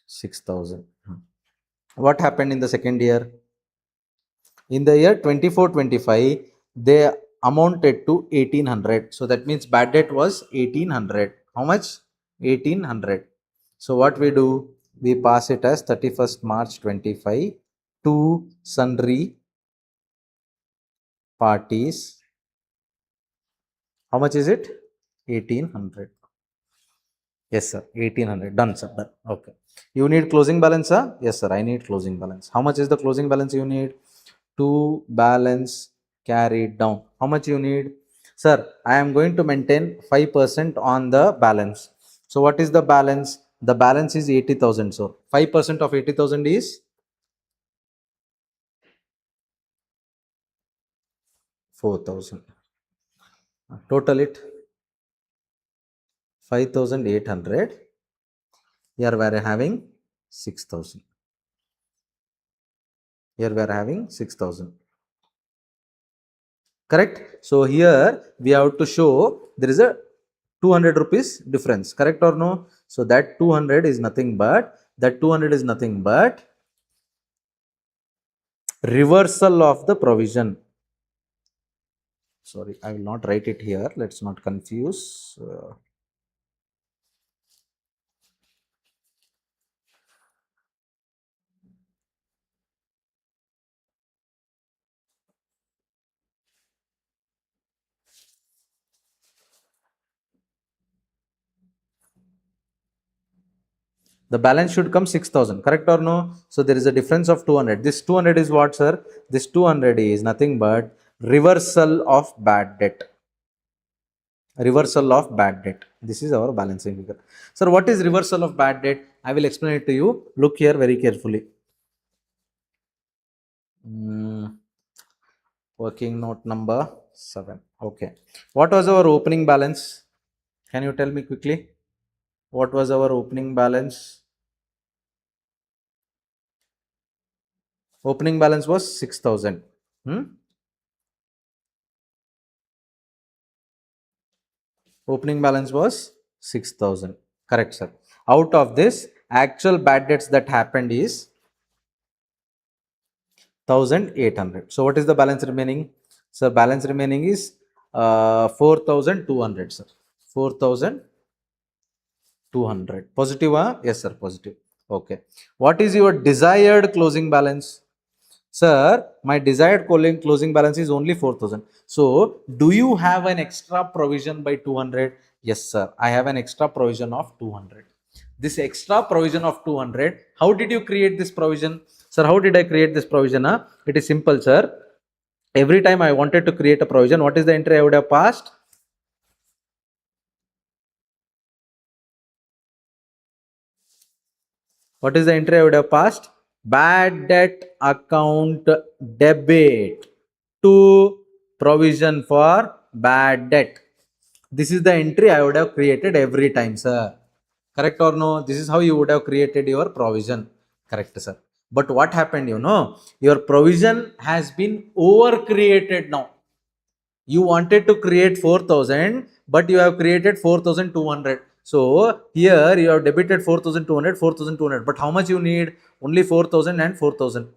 6,000. What happened in the second year? In the year 24-25, they amounted to 1,800. So that means bad debt was 1,800. How much? 1,800. So what we do? We pass it as 31st March 25 to sundry parties. How much is it? 1,800. Yes, sir. 1,800. Done, sir. Done. Okay. You need closing balance, sir? Yes, sir. I need closing balance. How much is the closing balance you need? To balance carried down. How much you need? Sir, I am going to maintain 5% on the balance. So what is the balance? The balance is 80,000. So 5% of 80,000 is 4,000. Total it 5,800. Here we are having 6,000. Here we are having 6,000. Correct? So here we have to show there is a 200 rupees difference. Correct or no? So that 200 is nothing but That 200 is nothing but reversal of the provision. Sorry, I will not write it here. Let's not confuse. The balance should come 6,000, correct or no? So there is a difference of 200. This 200 is what, sir? This 200 is nothing but reversal of bad debt. Reversal of bad debt. This is our balancing figure. Sir, what is reversal of bad debt? I will explain it to you. Look here very carefully. Working note number 7. Okay. What was our opening balance? Can you tell me quickly? What was our opening balance? Opening balance was 6,000. Opening balance was 6,000. Correct, sir. Out of this, actual bad debts that happened is 1,800. So what is the balance remaining? Sir, balance remaining is 4,200, sir. 4,200. Positive, huh? Yes, sir, positive. Okay. What is your desired closing balance? Sir, my desired closing balance is only 4,000. So, do you have an extra provision by 200? Yes, sir. I have an extra provision of 200. This extra provision of 200, how did you create this provision? Sir, how did I create this provision? Huh? It is simple, sir. Every time I wanted to create a provision, what is the entry I would have passed? What is the entry I would have passed? Bad debt account debit to provision for bad debt. This is the entry I would have created every time, sir. Correct or no? This is how you would have created your provision. Correct, sir. But what happened, your provision has been over created now. You wanted to create 4,000, but you have created 4,200. So here you have debited 4,200, 4,200. But how much you need? Only 4,000 and 4,000.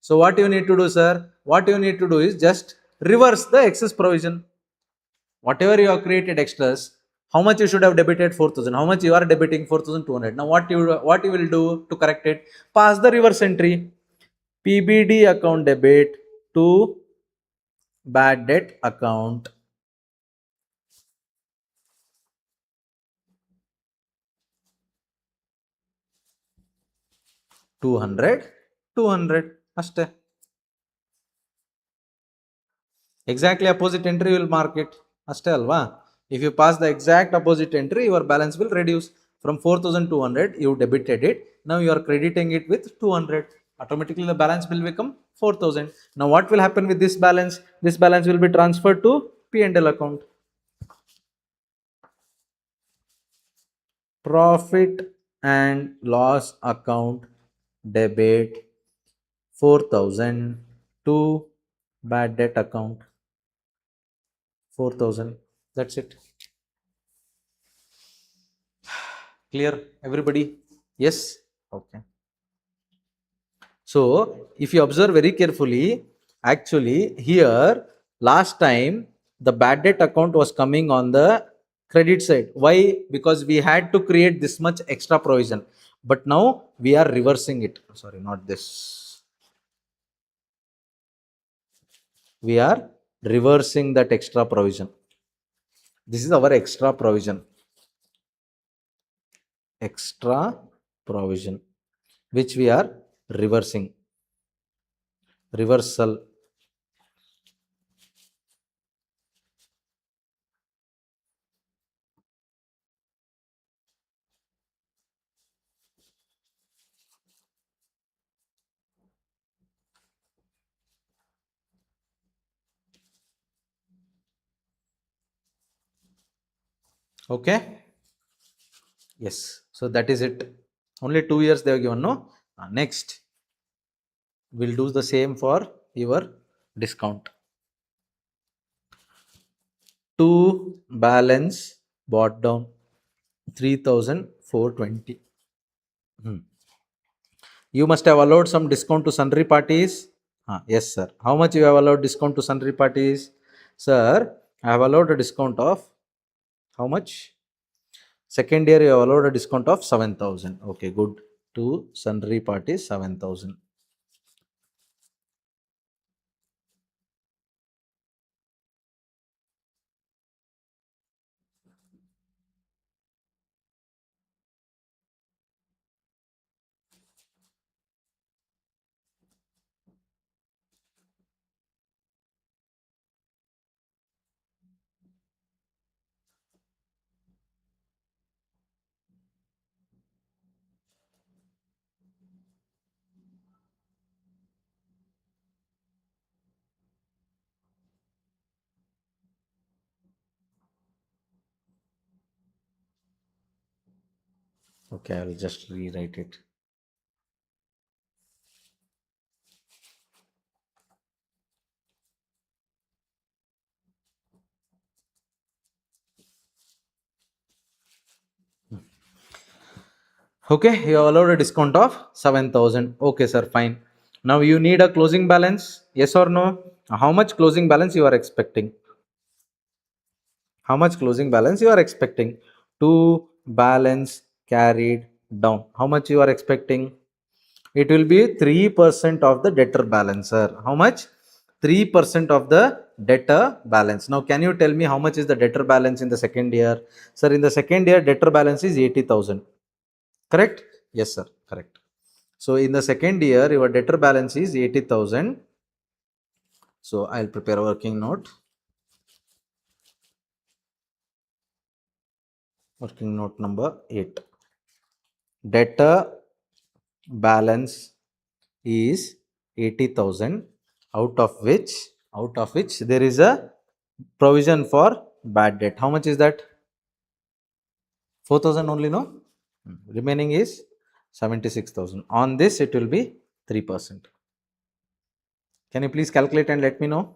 So what you need to do, sir? What you need to do is just reverse the excess provision. Whatever you have created extras, how much you should have debited? 4,000. How much you are debiting? 4,200. Now what you will do to correct it? Pass the reverse entry. PBD account debit to bad debt account 200 200 ಅಷ್ಟೇ. Exactly opposite entry will mark it ಅಷ್ಟೇ ಅಲ್ವಾ. If you pass the exact opposite entry, your balance will reduce from 4,200. You debited it, now you are crediting it with 200. Automatically the balance will become 4,000. Now what will happen with this balance? This balance will be transferred to P&L account. Profit and loss account debit 4,000 to bad debt account 4,000. That's it. Clear, everybody? Yes. Okay. So if you observe very carefully, actually here last time the bad debt account was coming on the credit side. Why? Because we had to create this much extra provision, but now we are reversing it. Sorry, not this. We are reversing that extra provision. This is our extra provision. Extra provision which we are reversing. Reversal. Okay. Yes. So that is it. Only 2 years they have given, no? Next we'll do the same for your discount. To balance bought down 3,420. You must have allowed some discount to sundry parties. Yes, sir. How much you have allowed discount to sundry parties? Sir, I have allowed a discount of how much? Second year you have allowed a discount of 7,000. Okay, good. To sundry parties 7,000. Okay, I will just rewrite it. Okay, you have allowed a discount of 7,000. Okay, sir, fine. Now you need a closing balance. Yes or no? How much closing balance you are expecting? How much closing balance you are expecting? To balance carried down. How much you are expecting? It will be 3% of the debtor balance, sir. How much? 3% of the debtor balance. Now, can you tell me how much is the debtor balance in the second year? Sir, in the second year, debtor balance is 80,000. Correct? Yes, sir. Correct. So, in the second year, your debtor balance is 80,000. So, I'll prepare a working note. Working note number 8. Debtor balance is 80,000, out of which there is a provision for bad debt. How much is that? 4,000 only, no? Remaining is 76,000. On this, it will be 3%. Can you please calculate and let me know?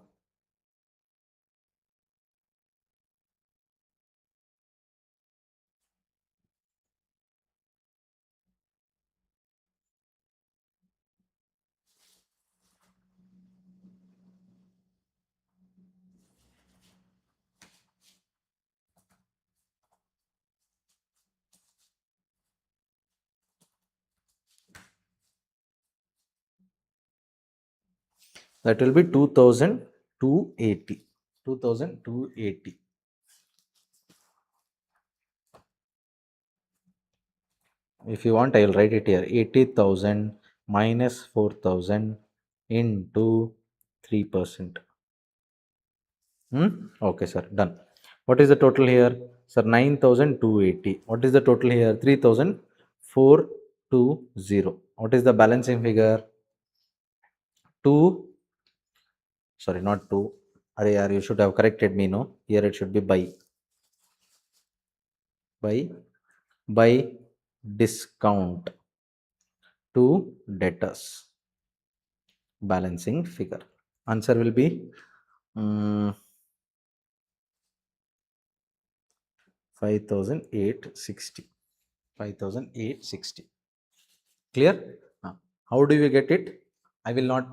That will be 2,280. 2,280. If you want, I will write it here. 80,000 minus 4,000 into 3%. Okay, sir. Done. What is the total here? Sir, 9,280. What is the total here? 3,420. What is the balancing figure? 2. Sorry, not 2. Arey, you should have corrected me, no? Here it should be by. By discount to debtors. Balancing figure. Answer will be 5,860. 5,860. Clear? How do you get it? I will not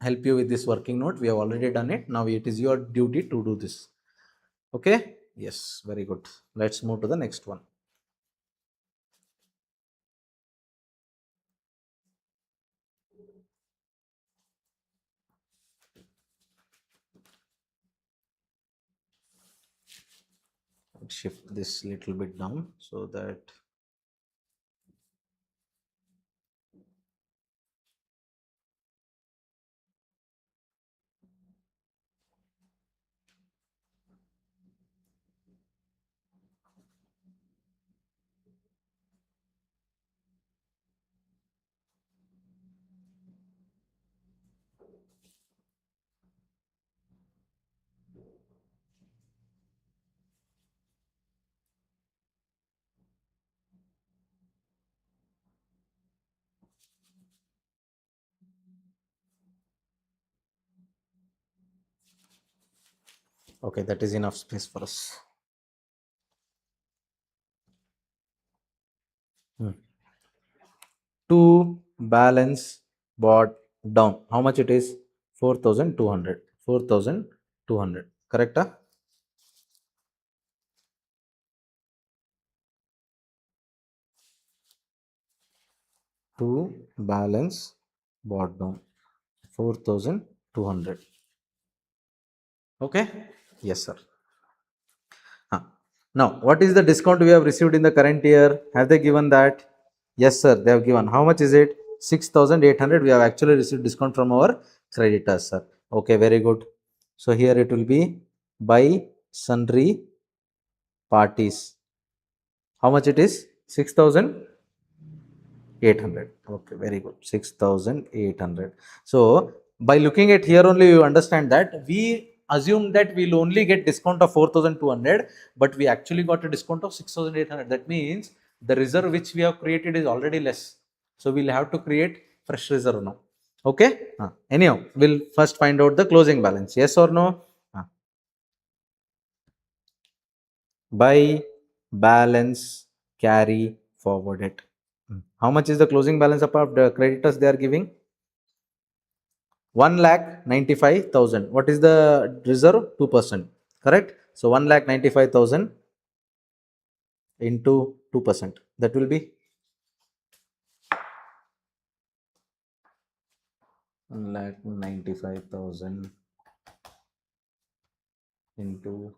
help you with this working note. We have already done it. Now it is your duty to do this. Okay? Yes, very good. Let's move to the next one. Shift this little bit down so that okay, that is enough space for us. to balance bought down. How much it is? 4,200. 4,200. Correct? Huh? To balance bought down. 4,200. Okay? Yes, sir. Huh. Now, what is the discount we have received in the current year? Have they given that? Yes, sir. They have given. How much is it? 6,800. We have actually received discount from our creditors, sir. Okay, very good. So here it will be by sundry parties. How much it is? 6,800. Okay, very good. 6,800. So by looking at here only, you understand that we assume that we'll only get discount of 4,200, but we actually got a discount of 6,800. That means the reserve which we have created is already less. So we'll have to create fresh reserve now. Okay. Anyhow, we'll first find out the closing balance. Yes or no? By balance carry forwarded. How much is the closing balance above the creditors they are giving? 1,95,000. What is the reserve? 2%. Correct? So 1,95,000 into 2%. That will be 1,95,000 into,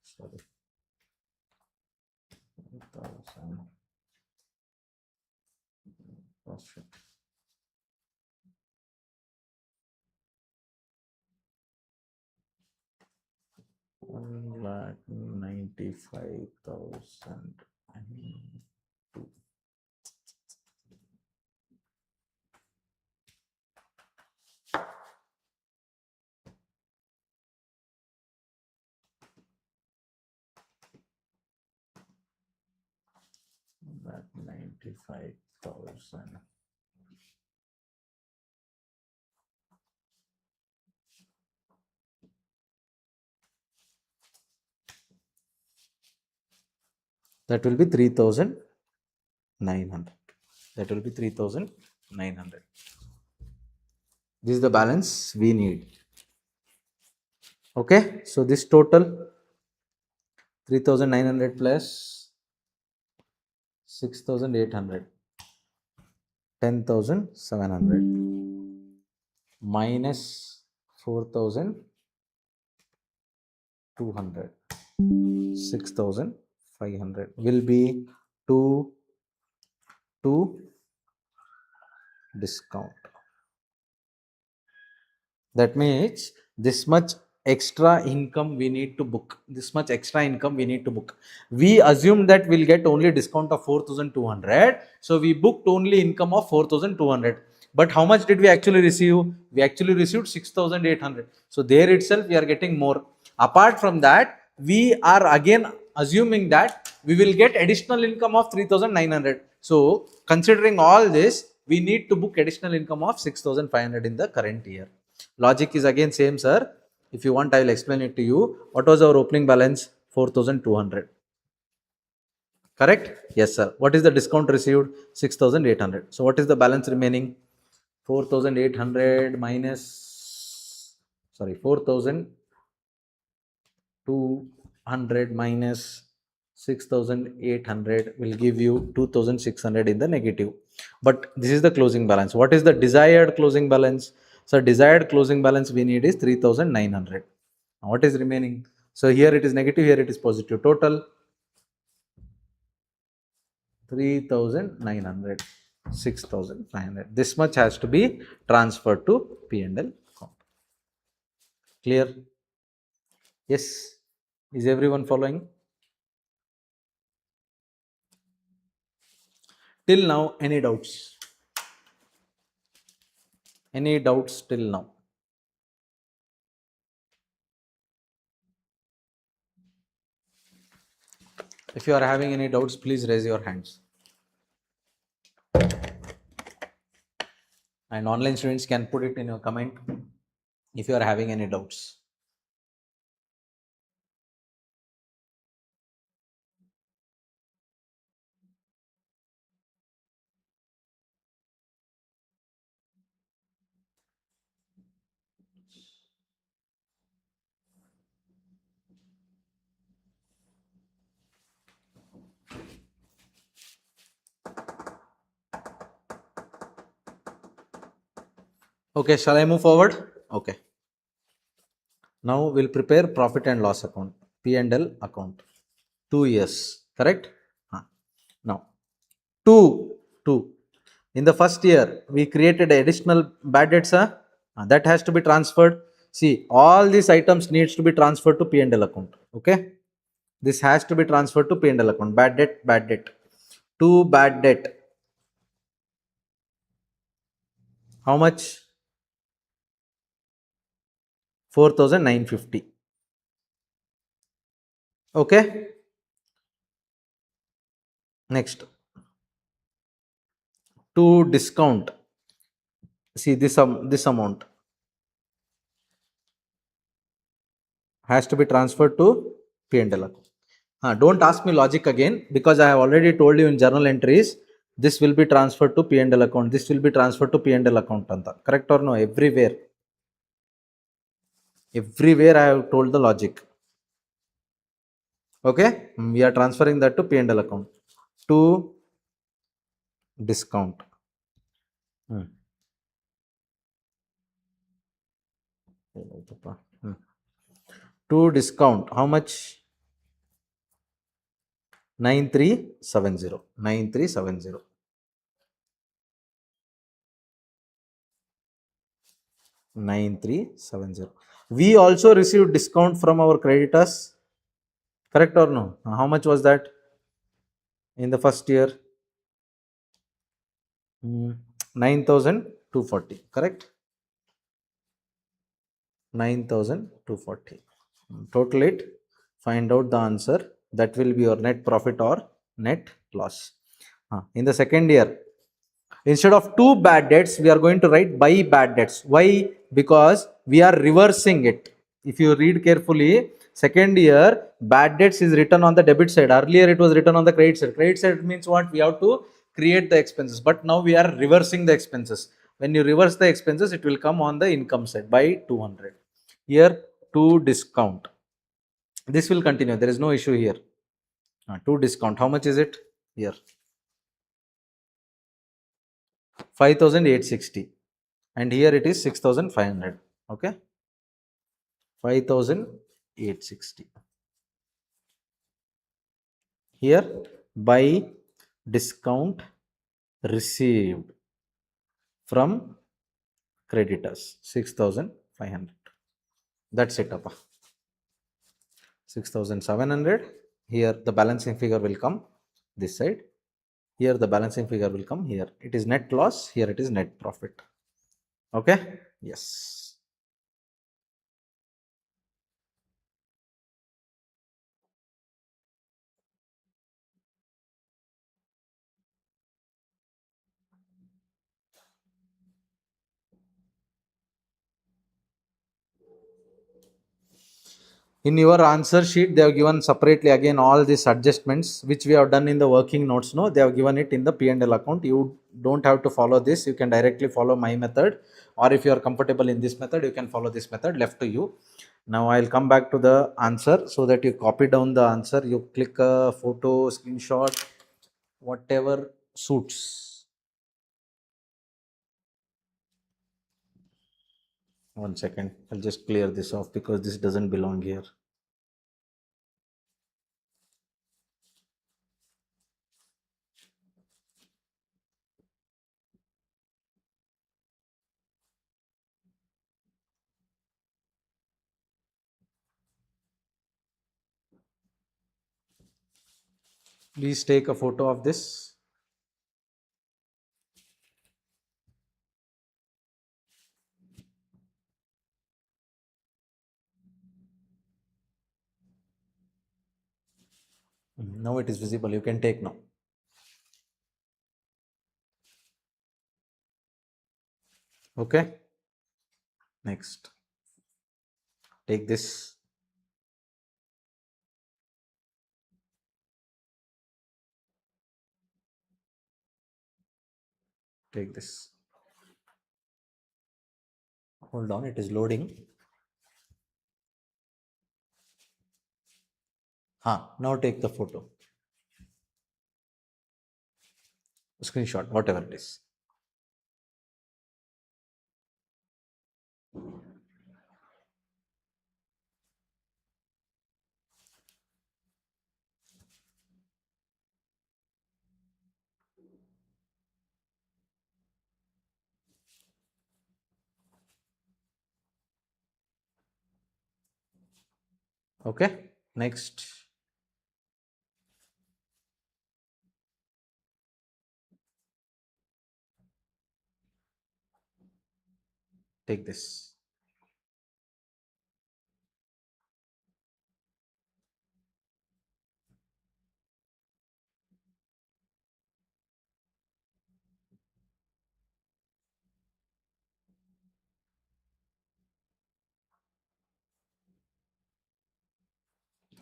sorry, 1,000. 1,95,000. That 95,000. That will be 3,900. That will be 3,900. This is the balance we need. Okay. So this total 3,900 plus 6,800. 10,700 minus 4,200, 6,500 will be 2 discount. That means this much extra income we need to book. This much extra income we need to book. We assume that we'll get only discount of 4,200. So we booked only income of 4,200. But how much did we actually receive? We actually received 6,800. So there itself we are getting more. Apart from that, we are again assuming that we will get additional income of 3,900. So considering all this, we need to book additional income of 6,500 in the current year. Logic is again same, sir. If you want, I will explain it to you. What was our opening balance? 4,200. Correct? Yes, sir. What is the discount received? 6,800. So what is the balance remaining? 4,800 minus, sorry, 4,200 minus 6,800 will give you 2,600 in the negative. But this is the closing balance. What is the desired closing balance? So desired closing balance we need is 3,900. What is remaining? So here it is negative, here it is positive. Total 3,900, 6,500. This much has to be transferred to P&L account. Clear? Yes. Is everyone following? Till now, any doubts? Any doubts till now? If you are having any doubts, please raise your hands. And online students can put it in your comment if you are having any doubts. Okay, shall I move forward? Okay. Now we'll prepare profit and loss account, P&L account. 2 years, correct? Huh. Now, two, two. In the first year, we created additional bad debts. Huh? That has to be transferred. See, all these items needs to be transferred to P&L account. Okay, this has to be transferred to P&L account. Bad debt, bad debt. Two bad debt. How much? 4,950. Okay. Next, to discount. See this amount has to be transferred to P&L account. Don't ask me logic again, because I have already told you in journal entries. This will be transferred to P&L account. This will be transferred to P&L account. Anta. Correct or no? Everywhere. Everywhere I have told the logic. Okay. We are transferring that to P&L account. To discount. Hmm. Hmm. To discount. How much? 9370. 9370. 9370. We also received discount from our creditors. Correct or no? How much was that in the first year? 9,240. Correct? 9,240. Total it. Find out the answer. That will be your net profit or net loss. In the second year, instead of two bad debts, we are going to write by bad debts. Why? Because we are reversing it. If you read carefully, second year, bad debts is written on the debit side. Earlier, it was written on the credit side. Credit side means what? We have to create the expenses. But now we are reversing the expenses. When you reverse the expenses, it will come on the income side by 200. Here, to discount. This will continue. There is no issue here. To discount. How much is it? Here. 5,860. And here it is 6,500. Okay, 5,860. Here, by discount received from creditors, 6,500. That's it, Appa. 6,700. Here the balancing figure will come this side. Here the balancing figure will come here. It is net loss. Here it is net profit. Okay. Yes. In your answer sheet, they have given separately again all these adjustments which we have done in the working notes. No, they have given it in the P&L account. You don't have to follow this. You can directly follow my method, or if you are comfortable in this method, you can follow this method. Left to you. Now I'll come back to the answer so that you copy down the answer. You click a photo, screenshot, whatever suits. One second. I'll just clear this off because this doesn't belong here. Please take a photo of this. Now it is visible. You can take now. Okay. Next. Take this. Take this. Hold on. It is loading. Now take the photo. Screenshot. Whatever it is. Okay, next. Take this.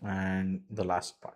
And the last part.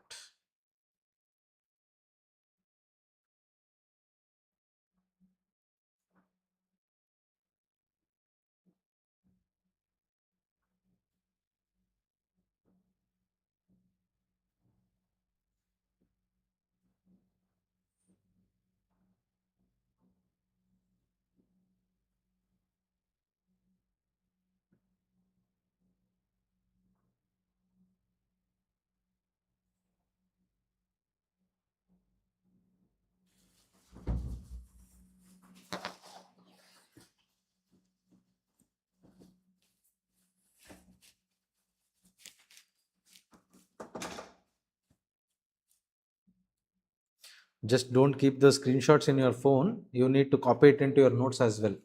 Just don't keep the screenshots in your phone. You need to copy it into your notes as well.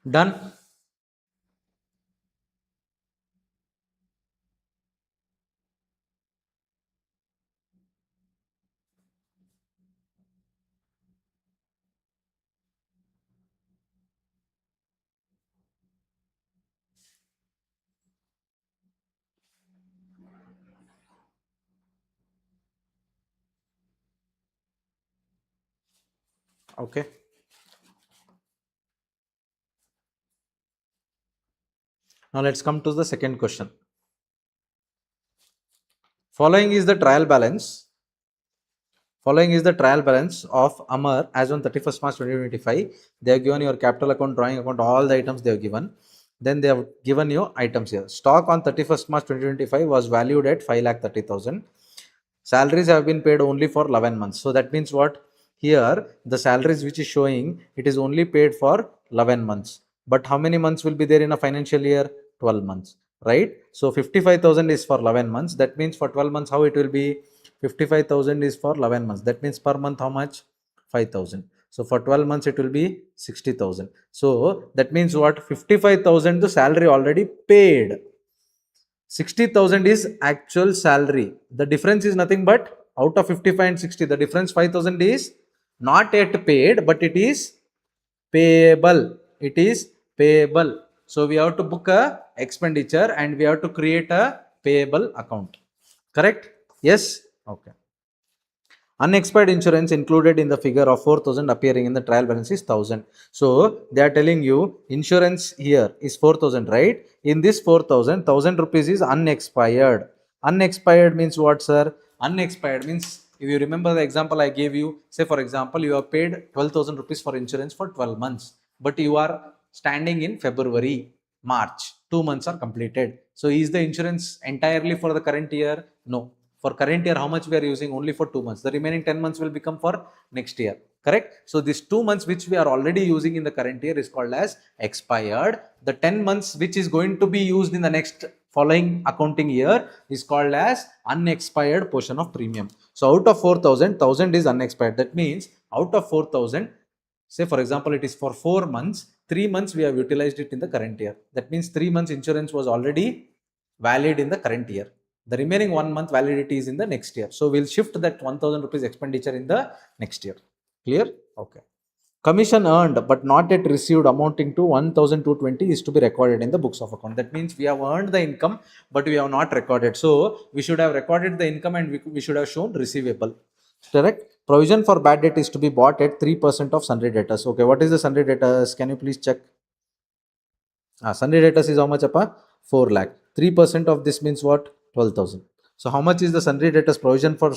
Done. Okay. Now let's come to the second question. Following is the trial balance. Following is the trial balance of Amar as on 31st March 2025. They have given your capital account, drawing account, all the items they have given. Then they have given you items here. Stock on 31st March 2025 was valued at 5,30,000. Salaries have been paid only for 11 months. So that means what? Here, the salaries which is showing, it is only paid for 11 months. But how many months will be there in a financial year? 12 months, right? So 55,000 is for 11 months. That means for 12 months, how it will be? 55,000 is for 11 months. That means per month, how much? 5,000. So for 12 months, it will be 60,000. So that means what? 55,000 the salary already paid. 60,000 is actual salary. The difference is nothing but out of 55 and 60, the difference 5,000 is not yet paid, but it is payable. It is payable. So we have to book a expenditure and we have to create a payable account. Correct? Yes? Okay. Unexpired insurance included in the figure of 4,000 appearing in the trial balance is 1,000. So they are telling you insurance here is 4,000, right? In this 4,000, 1,000 rupees is unexpired. Unexpired means what, sir? Unexpired means, if you remember the example I gave you, say for example, you have paid 12,000 rupees for insurance for 12 months, but you are standing in February, March, 2 months are completed. So is the insurance entirely for the current year? No. For current year, how much we are using? Only for 2 months. The remaining 10 months will become for next year. Correct? So these 2 months which we are already using in the current year is called as expired. The 10 months which is going to be used in the next following accounting year is called as unexpired portion of premium. So out of 4,000, 1,000 is unexpired. That means out of 4,000, say for example, it is for 4 months, 3 months we have utilized it in the current year. That means 3 months insurance was already valid in the current year. The remaining 1 month validity is in the next year. So we'll shift that 1,000 rupees expenditure in the next year. Clear? Okay. Commission earned but not yet received amounting to 1,220 is to be recorded in the books of account. That means we have earned the income but we have not recorded. So we should have recorded the income and we should have shown receivable. Correct? Provision for bad debt is to be bought at 3% of sundry debtors. Okay, what is the sundry debtors? Can you please check? Sundry debtors is how much, appa? 4 lakh. 3% of this means what? 12,000. So how much is the sundry debtors provision for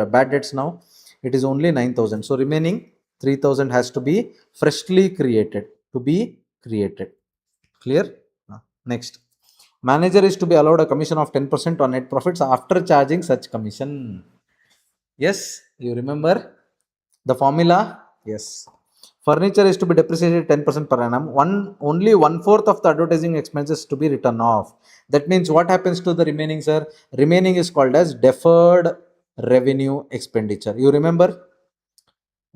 bad debts now? It is only 9,000. So remaining 3,000 has to be freshly created. To be created. Clear? Next. Manager is to be allowed a commission of 10% on net profits after charging such commission. Yes, you remember the formula? Yes. Furniture is to be depreciated 10% per annum. Only one fourth of the advertising expenses to be written off. That means what happens to the remaining, sir? Remaining is called as deferred revenue expenditure. You remember?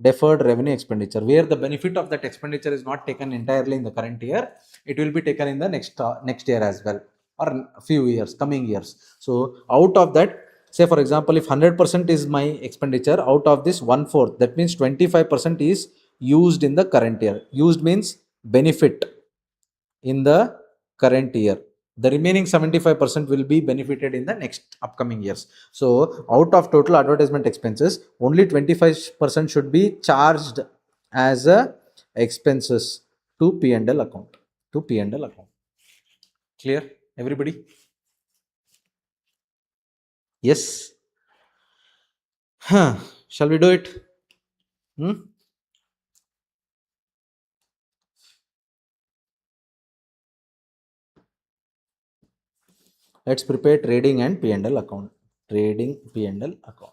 Deferred revenue expenditure, where the benefit of that expenditure is not taken entirely in the current year, it will be taken in the next year as well, or a few years, coming years. So out of that, say for example, if 100% is my expenditure, out of this one fourth, that means 25% is used in the current year. Used means benefit in the current year. The remaining 75% will be benefited in the next upcoming years. So out of total advertisement expenses, only 25% should be charged as a expenses to P&L account. To P&L account. Clear, everybody? Yes. Huh. Shall we do it? Hmm? Let's prepare trading and P&L account. Trading P&L account.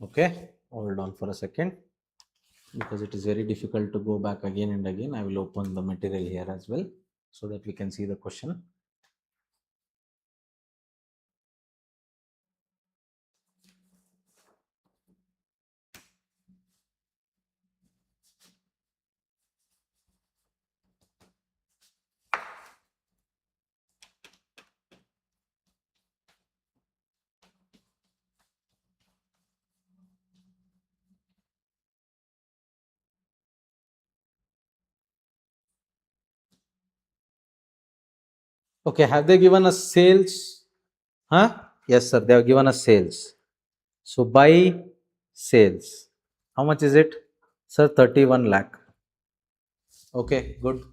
Okay, hold on for a second, because it is very difficult to go back again and again. I will open the material here as well so that we can see the question. Okay, have they given us sales? Huh? Yes, sir, they have given us sales. So buy sales. How much is it? Sir, 31 lakh. Okay, good.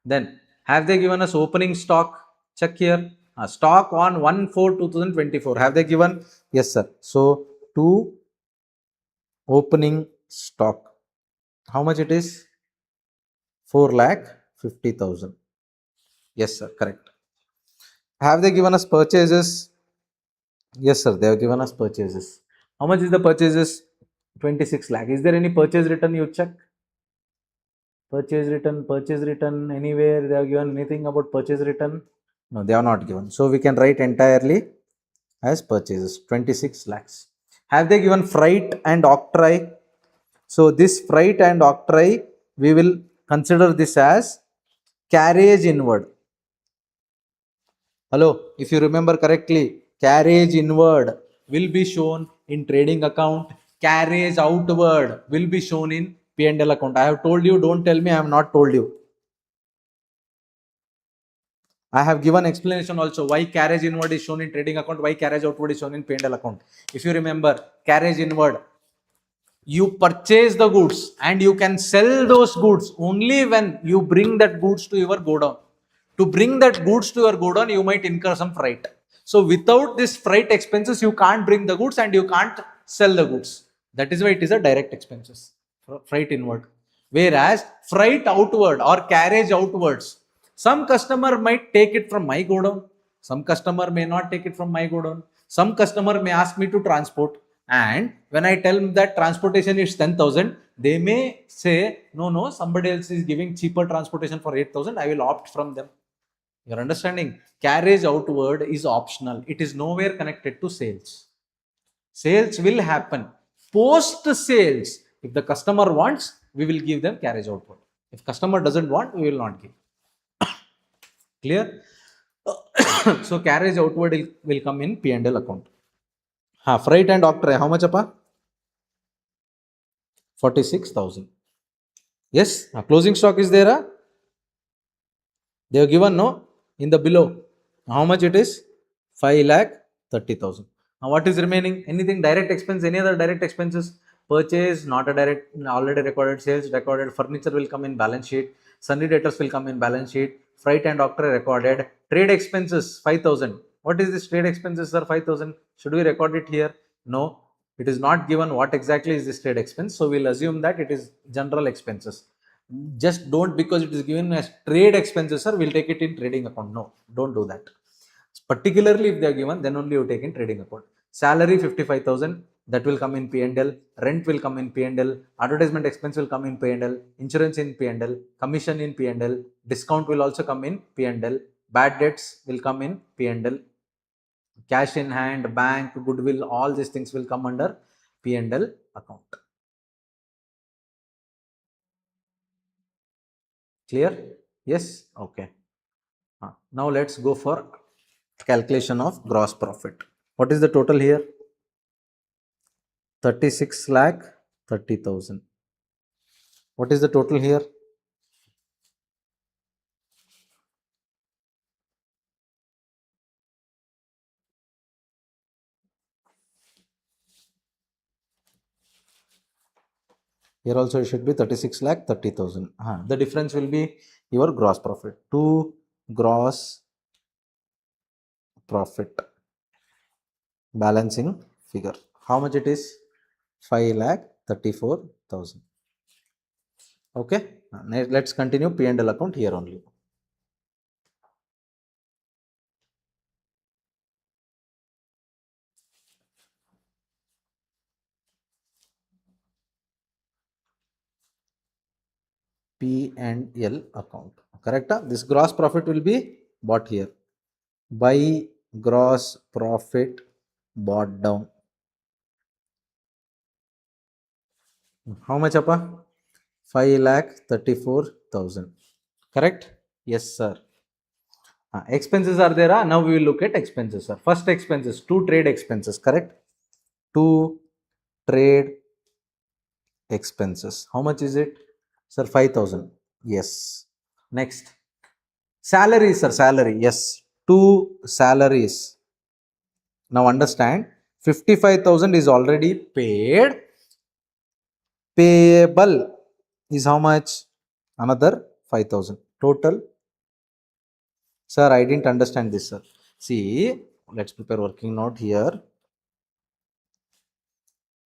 Then have they given us opening stock? Check here. Stock on 1/4/2024. Have they given? Yes, sir. So to opening stock. How much it is? 4,50,000. Yes, sir. Correct. Have they given us purchases? Yes, sir. They have given us purchases. How much is the purchases? 26 lakh. Is there any purchase written? You check. Purchase written anywhere. They have given anything about purchase written? No, they are not given. So we can write entirely as purchases. 26 lakhs. Have they given freight and octroi? So this freight and octroi, we will consider this as carriage inward. Hello, if you remember correctly, carriage inward will be shown in trading account. Carriage outward will be shown in P&L account. I have told you, don't tell me I have not told you. I have given explanation also why carriage inward is shown in trading account, why carriage outward is shown in P&L account. If you remember, carriage inward, you purchase the goods and you can sell those goods only when you bring that goods to your godown. To bring that goods to your godown, you might incur some freight. So without this freight expenses, you can't bring the goods and you can't sell the goods. That is why it is a direct expenses, freight inward. Whereas freight outward or carriage outwards, some customer might take it from my godown, some customer may not take it from my godown, some customer may ask me to transport, and when I tell them that transportation is 10,000, they may say, no, somebody else is giving cheaper transportation for 8,000, I will opt from them. You're understanding? Carriage outward is optional. It is nowhere connected to sales. Sales will happen post sales. If the customer wants, we will give them carriage outward. If customer doesn't want, we will not give. Clear? So carriage outward will come in P&L account. Freight and octroi, how much apa? 46,000. Yes, closing stock is there. They have given no in the below. How much it is? 5 lakh 30,000. Now what is remaining? Anything direct expense, any other direct expenses? Purchase, not a direct, already recorded. Sales recorded. Furniture will come in balance sheet. Sundry debtors will come in balance sheet. Freight and doctor recorded. Trade expenses 5,000. What is this trade expenses, sir? 5,000. Should we record it here? No. It is not given what exactly is this trade expense. So we'll assume that it is general expenses. Just don't, because it is given as trade expenses, sir, we'll take it in trading account. No, don't do that. Particularly if they are given, then only you take in trading account. Salary 55,000, that will come in P&L. Rent will come in P&L. Advertisement expense will come in P&L. Insurance in P&L. Commission in P&L. Discount will also come in P&L. Bad debts will come in P&L. Cash in hand, bank, goodwill, all these things will come under P&L account. Clear? Yes? Okay. Now let's go for calculation of gross profit. What is the total here? 36 lakh 30,000. What is the total here? Here also it should be 36 lakh 30,000. The difference will be your gross profit. To gross profit balancing figure. How much it is? 5 lakh 34,000. Okay. Let's continue P&L account here only. P&L account. Correct? This gross profit will be bought here. By gross profit bought down. How much appa? 5 lakh 34,000. Correct? Yes, sir. Expenses are there. Now we will look at expenses, sir. First expenses, two trade expenses. Correct? Two trade expenses. How much is it? Sir, 5,000. Yes. Next. Salary, sir. Salary. Yes. Two salaries. Now understand, 55,000 is already paid. Payable is how much? Another 5,000. Total. Sir, I didn't understand this, sir. See, let's prepare working note here.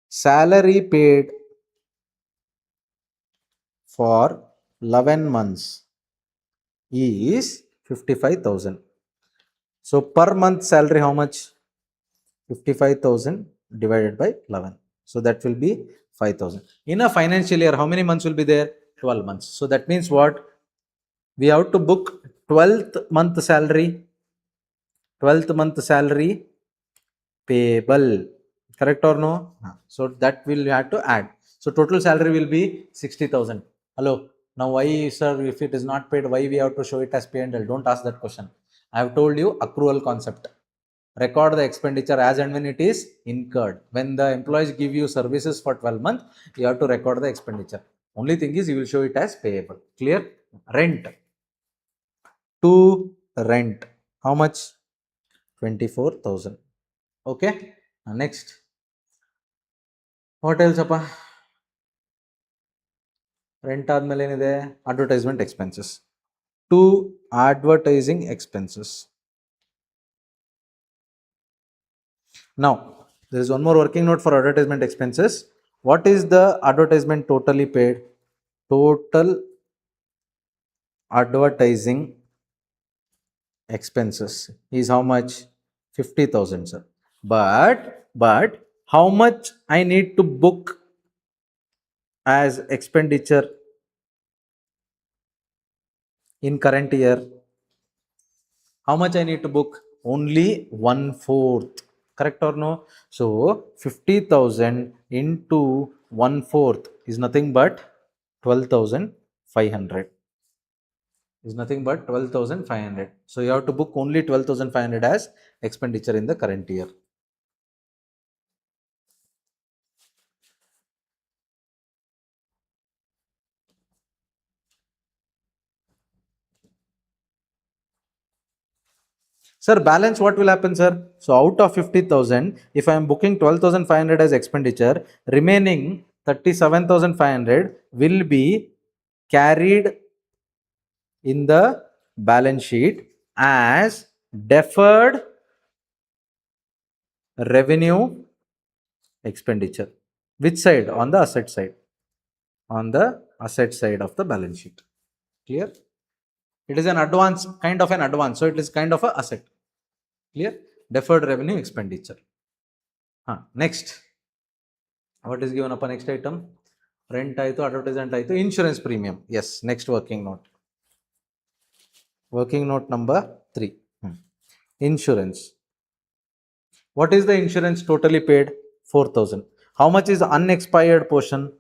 Salary paid for 11 months is 55,000. So per month salary how much? 55,000 divided by 11. So that will be 5,000. In a financial year, how many months will be there? 12 months. So that means what? We have to book 12th month salary. 12th month salary payable. Correct or no? So that will have to add. So total salary will be 60,000. Hello. Now why, sir, if it is not paid, why we have to show it as P&L? Don't ask that question. I have told you accrual concept. Record the expenditure as and when it is incurred. When the employees give you services for 12 months, you have to record the expenditure. Only thing is you will show it as payable. Clear? Rent. To rent. How much? 24,000. Okay. Next. What else appa? Rent ಆದ್ಮೇಲೆ ಏನಿದೆ? Advertisement expenses. To advertising expenses. Now, there is one more working note for advertisement expenses. What is the advertisement totally paid? Total advertising expenses is how much? 50,000, sir. But how much I need to book as expenditure in current year? How much I need to book? Only 1/4. Correct or no? So 50,000 into 1/4 is nothing but 12,500. Is nothing but 12,500. So you have to book only 12,500 as expenditure in the current year. Sir, balance what will happen, sir? So out of 50,000, if I am booking 12,500 as expenditure, remaining 37,500 will be carried in the balance sheet as deferred revenue expenditure. Which side? On the asset side. On the asset side of the balance sheet. Clear? It is an advance, kind of an advance. So it is kind of an asset. Clear? Deferred revenue expenditure. Next. What is given upon next item? Rent aitu, advertisement aitu, insurance premium. Yes, next working note. Working note number 3. Insurance. What is the insurance totally paid? 4,000. How much is unexpired portion?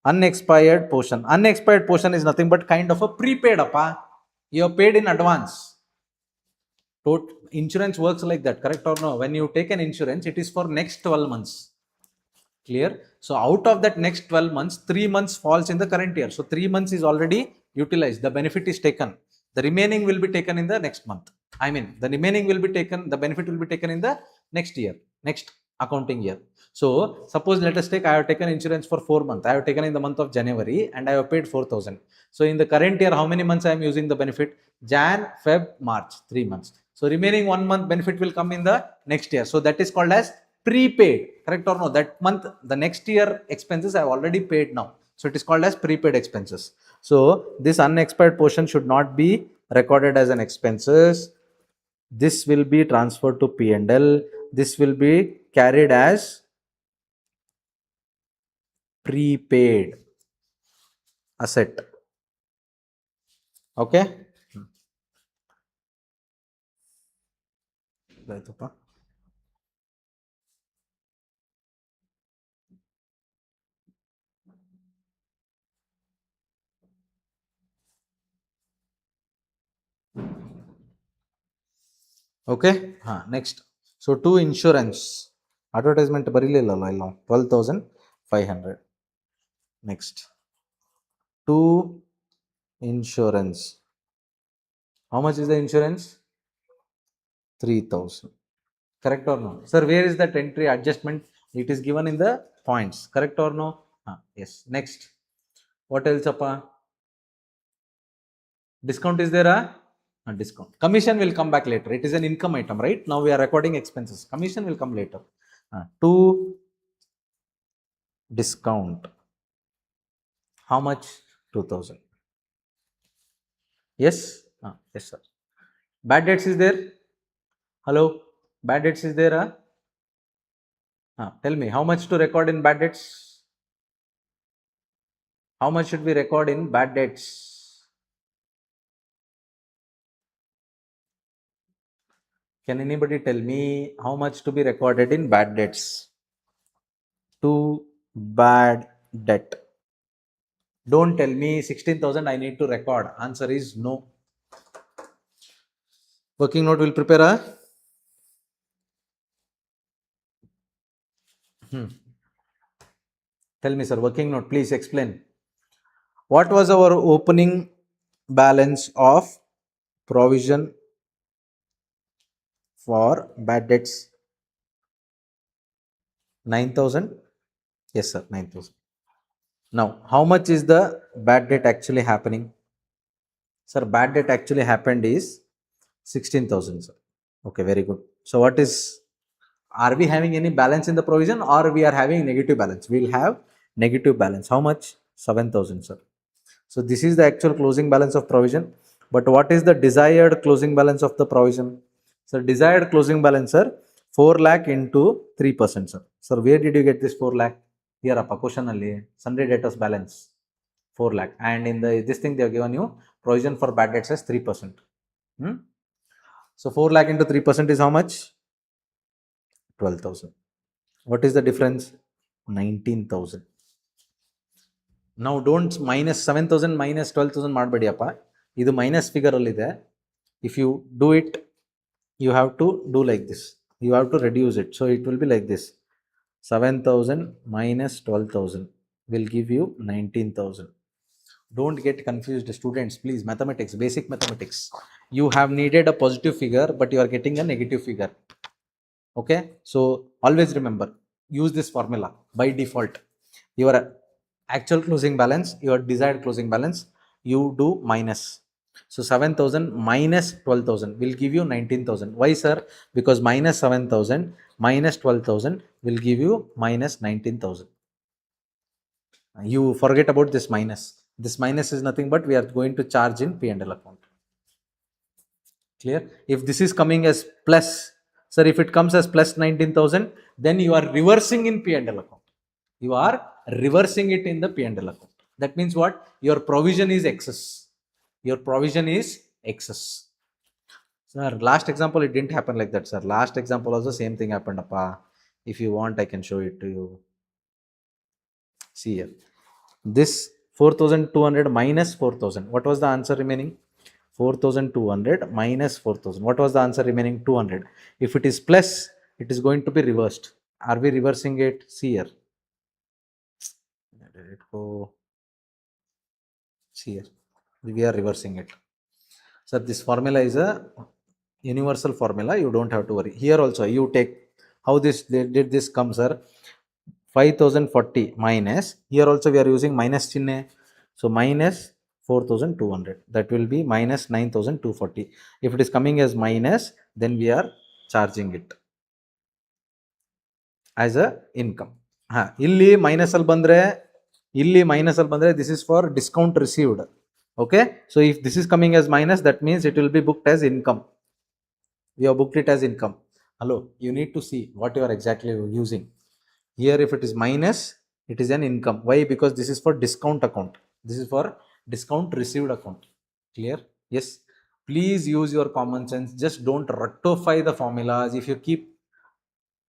Unexpired portion. Unexpired portion is nothing but kind of a prepaid appa. You are paid in advance. Insurance works like that, correct or no? When you take an insurance, it is for next 12 months. Clear? So out of that next 12 months, 3 months falls in the current year. So 3 months is already utilized. The benefit is taken. The remaining will be taken in the next month. The remaining will be taken, the benefit will be taken in the next year, next accounting year. So suppose let us take, I have taken insurance for 4 months. I have taken in the month of January and I have paid 4,000. So in the current year, how many months I am using the benefit? Jan, Feb, March, 3 months. So remaining 1 month benefit will come in the next year. So that is called as prepaid, correct or no? That month, the next year expenses I have already paid now. So it is called as prepaid expenses. So this unexpired portion should not be recorded as an expenses. This will be transferred to P&L. This will be carried as prepaid asset. Okay. Okay. Next. So two insurance. Advertisement barililla 12,500. Next. Two insurance. How much is the insurance? 3,000. Correct or no? Sir, where is that entry adjustment? It is given in the points. Correct or no? Yes. Next. What else, appa? Discount is there? Discount. Commission will come back later. It is an income item, right? Now we are recording expenses. Commission will come later. To discount. How much? 2,000. Yes? Yes, sir. Bad debts is there? Hello? Bad debts is there? Tell me, how much to record in bad debts? How much should we record in bad debts? Can anybody tell me how much to be recorded in bad debts? To bad debt. Don't tell me 16,000 I need to record. Answer is no. Working note will prepare Tell me, sir, working note, please explain. What was our opening balance of provision for bad debts? 9,000? Yes, sir, 9,000. Now, how much is the bad debt actually happening? Sir, bad debt actually happened is 16,000, sir. Okay, very good. So, are we having any balance in the provision or we are having negative balance? We will have negative balance. How much? 7,000, sir. So, this is the actual closing balance of provision. But what is the desired closing balance of the provision? So, desired closing balance, sir, 4 lakh into 3%, sir. Sir, where did you get this 4 lakh? Here, appa, question alli, sundry debtors balance, 4 lakh. And in this thing, they have given you provision for bad debts as 3%. So, 4 lakh into 3% is how much? 12,000. What is the difference? 19,000. Now, don't minus 7,000 minus 12,000 ಮಾಡಬೇಡಿಯಪ್ಪ. ಇದು minus figure ಇದೆ. If you do it, you have to do like this. You have to reduce it. So, it will be like this. 7,000 minus 12,000 will give you 19,000. Don't get confused, students, please. Mathematics, basic mathematics. You have needed a positive figure, but you are getting a negative figure. Okay, so always remember, use this formula by default. Your actual closing balance, your desired closing balance, you do minus. So 7,000 minus 12,000 will give you 19,000. Why, sir? Because minus 7,000 minus 12,000 will give you minus 19,000. You forget about this minus. This minus is nothing but we are going to charge in P&L account. Clear? If this is coming as plus, sir, if it comes as plus 19,000, then you are reversing in P&L account. You are reversing it in the P&L account. That means what? Your provision is excess. Your provision is excess. Sir, last example, it didn't happen like that, sir. Last example also same thing happened. Appa. If you want, I can show it to you. See here. This 4,200 minus 4,000. What was the answer remaining? 4,200 minus 4,000. What was the answer remaining? 200. If it is plus, it is going to be reversed. Are we reversing it? See here. Let it go. See here. We are reversing it. So this formula is a universal formula. You don't have to worry. Here also you take how this did this come, sir. 5,040 minus. Here also we are using minus chinne. So minus 4,200. That will be minus 9,240. If it is coming as minus, then we are charging it as a income. Illi minus al bandre. This is for discount received. Okay. So if this is coming as minus, that means it will be booked as income. We have booked it as income. Hello. You need to see what you are exactly using. Here if it is minus, it is an income. Why? Because this is for discount account. This is for discount received account. Clear? Yes. Please use your common sense. Just don't rectify the formulas. If you keep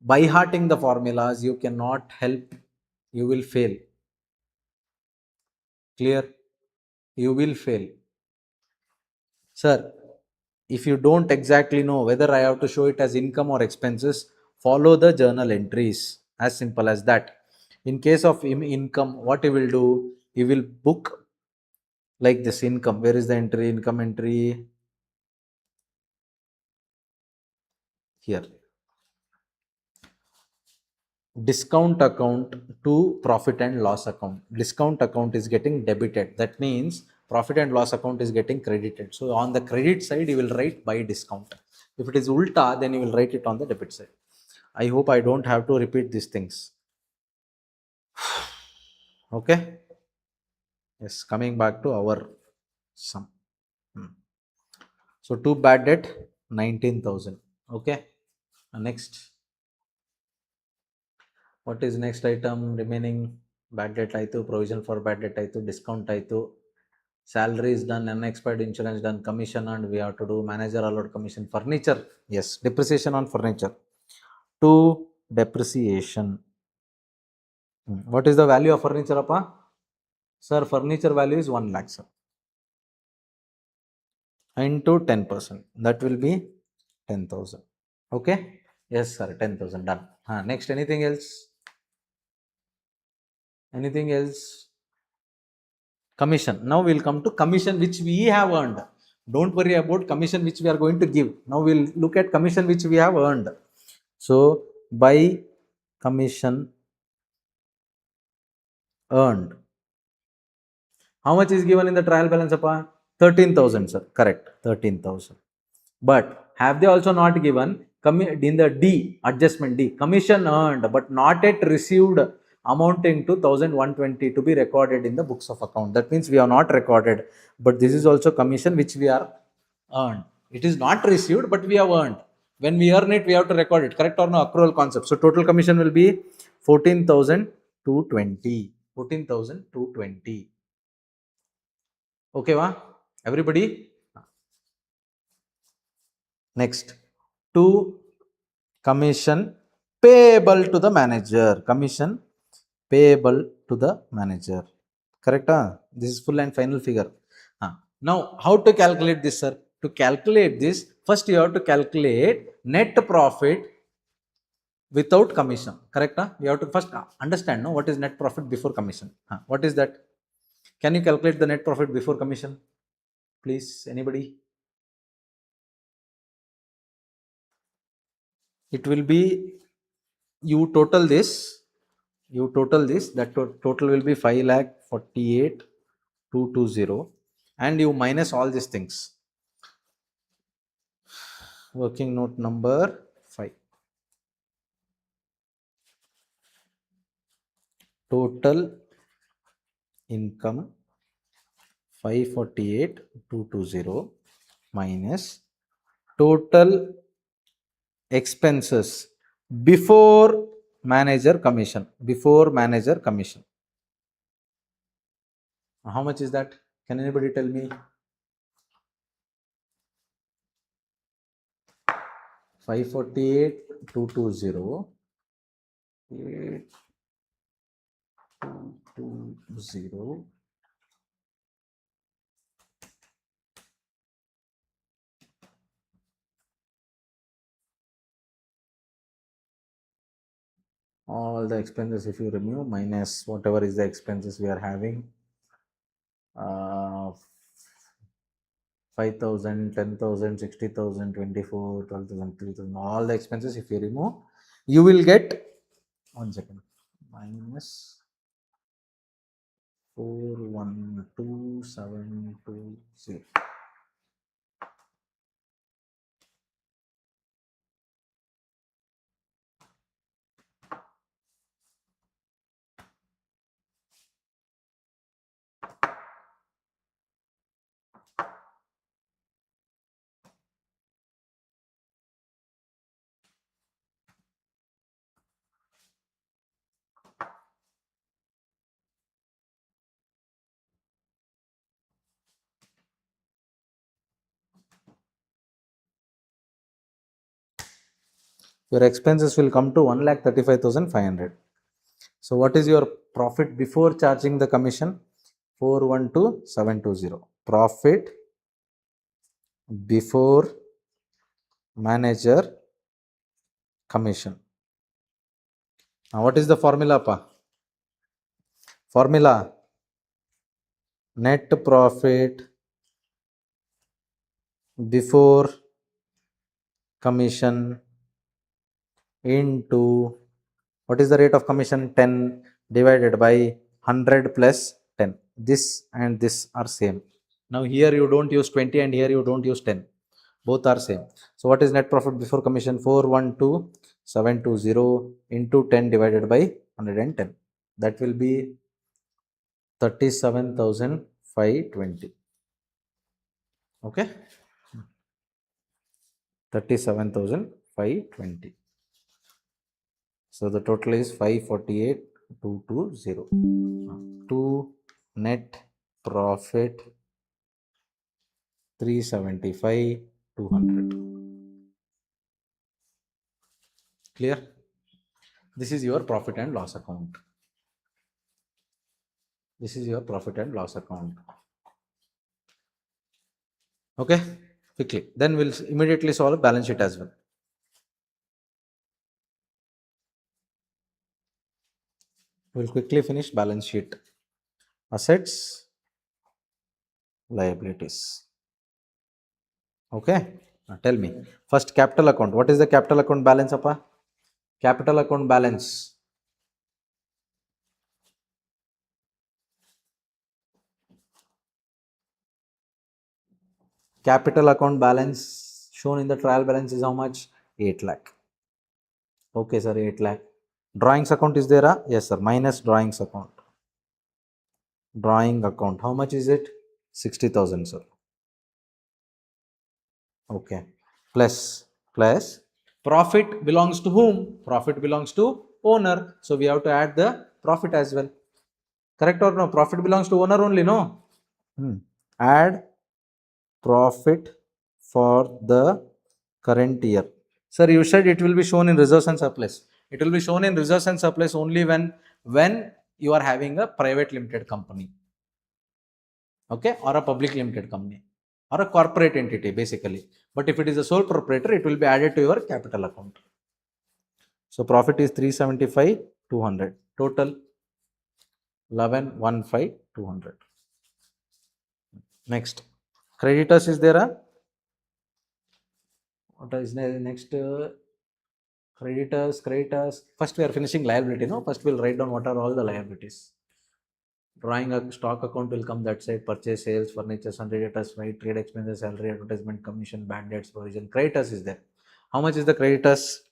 by hearting the formulas, you cannot help. You will fail. Clear? You will fail. Sir, if you don't exactly know whether I have to show it as income or expenses, follow the journal entries. As simple as that. In case of income, what you will do, you will book like this income. Where is the entry? Income entry. Here. Discount account to profit and loss account. Discount account is getting debited. That means profit and loss account is getting credited. So on the credit side, you will write by discount. If it is ulta, then you will write it on the debit side. I hope I don't have to repeat these things. Okay. Yes, coming back to our sum. So to bad debt 19,000. Okay. Next. What is next item remaining? Bad debt aitu, provision for bad debt aitu, discount aitu, salary is done, unexpired insurance done, commission earned, we have to do manager allowed commission, furniture. Yes, depreciation on furniture. To depreciation. What is the value of furniture, appa? Sir, furniture value is 1 lakh, sir. Into 10%. That will be 10,000. Okay. Yes, sir. 10,000 done. Next, anything else? Anything else? Commission. Now we'll come to commission which we have earned. Don't worry about commission which we are going to give. Now we'll look at commission which we have earned. So by commission earned. How much is given in the trial balance, appa? 13,000, sir. Correct. 13,000. But have they also not given in the D, adjustment D, commission earned but not yet received amounting to 1,120 to be recorded in the books of account. That means we are not recorded, but this is also commission which we are earned. It is not received, but we have earned. When we earn it, we have to record it. Correct or no? Accrual concept. So total commission will be 14,220. 14,220. Okay, wa? Everybody? Next, to commission payable to the manager. Commission payable to the manager. Correct? This is full and final figure. Now, how to calculate this, sir? To calculate this, first you have to calculate net profit without commission. Correct? You have to first understand what is net profit before commission. What is that? Can you calculate the net profit before commission? Please, anybody? It will be, you total this, that total will be 5,48,220, and you minus all these things. Working note number 5. Total income 548,220 minus total expenses before manager commission. How much is that? Can anybody tell me? 548,220 8,220 all the expenses if you remove minus whatever is the expenses we are having, 5,000, 10,000, 60,000, 24, 12,000, 3,000, all the expenses if you remove, you will get, 1 second, minus 412,720. Your expenses will come to 1,35,500. So what is your profit before charging the commission? 412,720. Profit before manager commission. Now what is the formula, pa? Formula: net profit before commission into, what is the rate of commission? 10 divided by 100 plus 10. This and this are same. Now here you don't use 20 and here you don't use 10. Both are same. So what is net profit before commission? 412,720 into 10 divided by 110. That will be 37,520. Okay, 37,520. So the total is 548,220. To net profit 375,200. Clear? This is your profit and loss account. This is your profit and loss account. Okay, quickly. Then we'll immediately solve balance sheet as well. We'll quickly finish balance sheet. Assets, liabilities. Okay, now tell me. First, capital account. What is the capital account balance, Appa? Capital account balance. Capital account balance shown in the trial balance is how much? 8 lakh. Okay, sir, 8 lakh. Drawings account is there? Yes, sir. Minus drawings account. Drawing account. How much is it? 60,000, sir. Okay. Plus profit belongs to whom? Profit belongs to owner. So we have to add the profit as well. Correct or no? Profit belongs to owner only, no? Add profit for the current year. Sir, you said it will be shown in reserves and surplus. It will be shown in reserves and surplus only when you are having a private limited company, okay, or a public limited company, or a corporate entity basically. But if it is a sole proprietor, it will be added to your capital account. So profit is 375,200. Total 11,15,200. Next, creditors is there. What is next? Creditors. First, we are finishing liability. No, first we'll write down what are all the liabilities. Drawing a stock account will come that side. Purchase, sales, furniture, sundry debtors, right? Trade expenses, salary, advertisement, commission, bad debts, provision. Creditors is there. How much is the creditors?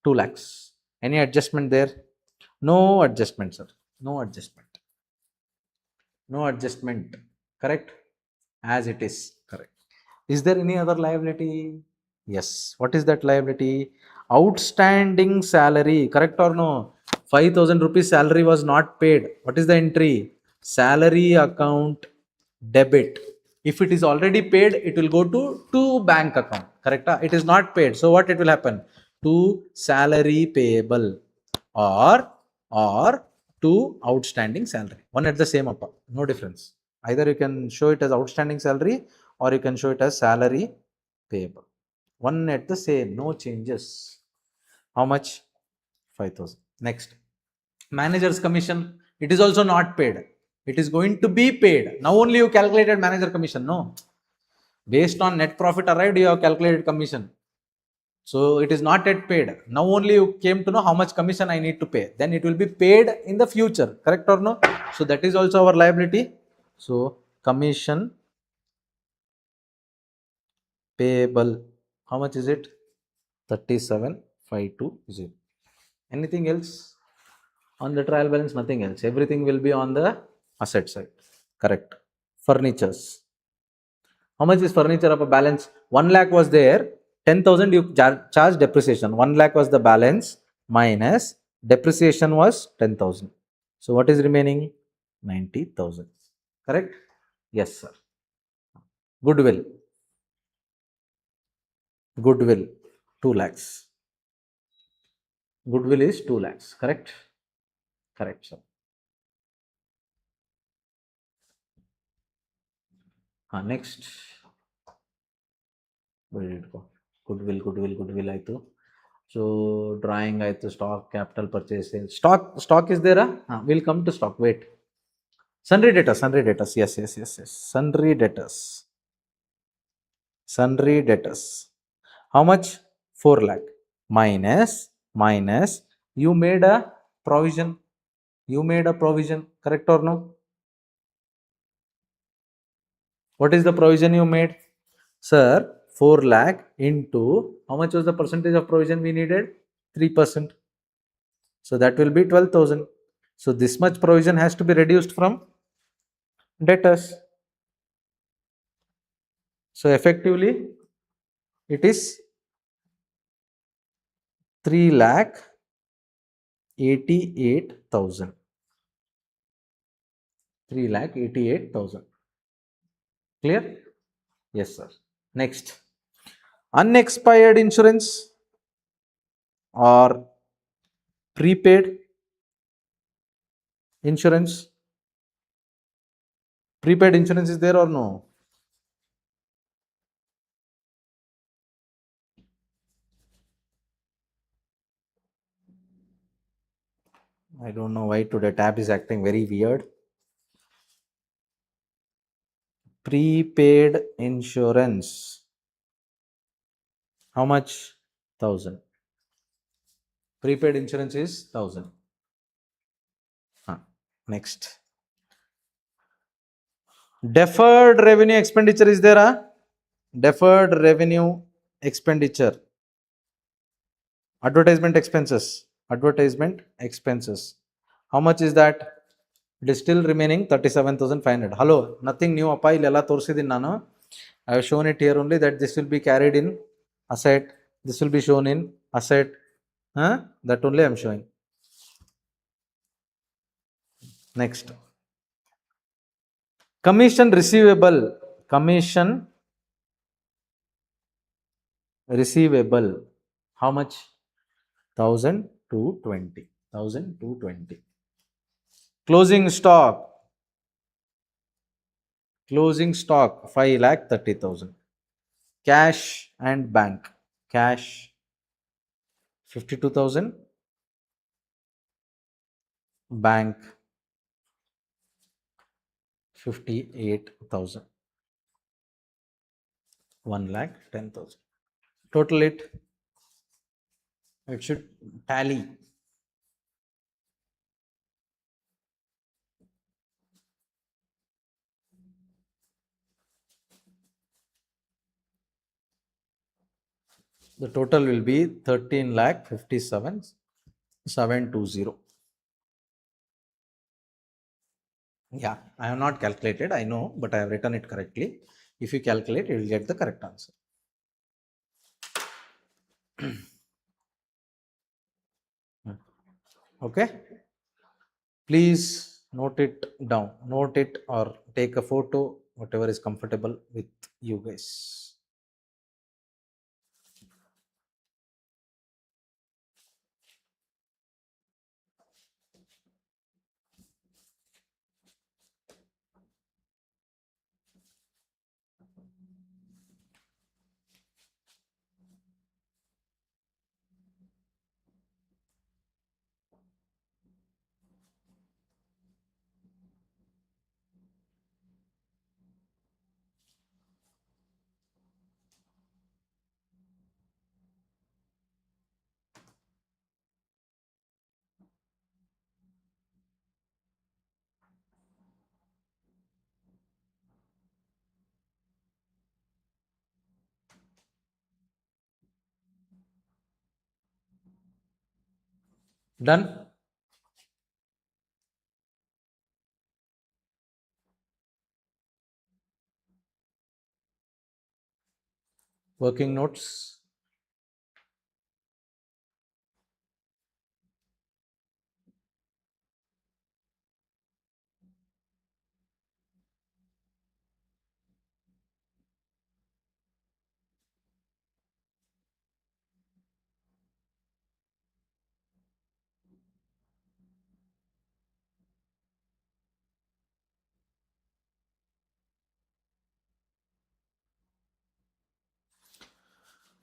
2 lakhs. Any adjustment there? No adjustment, sir. No adjustment. No adjustment. Correct? As it is. Correct. Is there any other liability? Yes. What is that liability? Outstanding salary. Correct or no? 5,000 rupees salary was not paid. What is the entry? Salary account debit. If it is already paid, it will go to bank account. Correct? It is not paid. So what it will happen? To salary payable or to outstanding salary. One at the same upper. No difference. Either you can show it as outstanding salary or you can show it as salary payable. One at the same, no changes. How much? 5,000. Next, manager's commission. It is also not paid. It is going to be paid. Now only you calculated manager commission. No. Based on net profit arrived, you have calculated commission. So it is not yet paid. Now only you came to know how much commission I need to pay. Then it will be paid in the future. Correct or no? So that is also our liability. So commission payable. How much is it? 37,520. Anything else? On the trial balance, nothing else. Everything will be on the asset side. Correct. Furnitures. How much is furniture of a balance? 1 lakh was there. 10,000 you charge depreciation. 1 lakh was the balance minus depreciation was 10,000. So what is remaining? 90,000. Correct? Yes, sir. Goodwill. Goodwill. 2 lakhs. Goodwill is 2 lakhs. Correct? Correct, sir. Next. Where did it go? Goodwill ಆಯ್ತು. So drawing ಆಯ್ತು, stock, capital purchase, sales. Stock is there? We'll come to stock. Wait. Sundry debtors. Yes. Sundry debtors. How much? 4 lakh. Minus. You made a provision. Correct or no? What is the provision you made? Sir, 4 lakh into, how much was the percentage of provision we needed? 3%. So that will be 12,000. So this much provision has to be reduced from debtors. So effectively, it is 3,88,000. 3,88,000. Clear? Yes, sir. Next, unexpired insurance or prepaid insurance. Prepaid insurance is there or no? I don't know why today tab is acting very weird. Prepaid insurance. How much? 1,000. Prepaid insurance is 1,000. Next. Deferred revenue expenditure is there? Deferred revenue expenditure. Advertisement expenses. How much is that? It is still remaining 37,500. Hello, nothing new appa illela torsidini nanu. I have shown it here only that this will be carried in asset. This will be shown in asset. That only I am showing. Next. Commission receivable. How much? 1,220. Closing stock. 5,30,000. Cash and bank. Cash 52,000. Bank 58,000. 1,10,000. Total it should tally. The total will be 13,57,720. Yeah, I have not calculated, I know, but I have written it correctly. If you calculate, you will get the correct answer. Okay, please note it down, note it or take a photo, whatever is comfortable with you guys. Done? Working notes.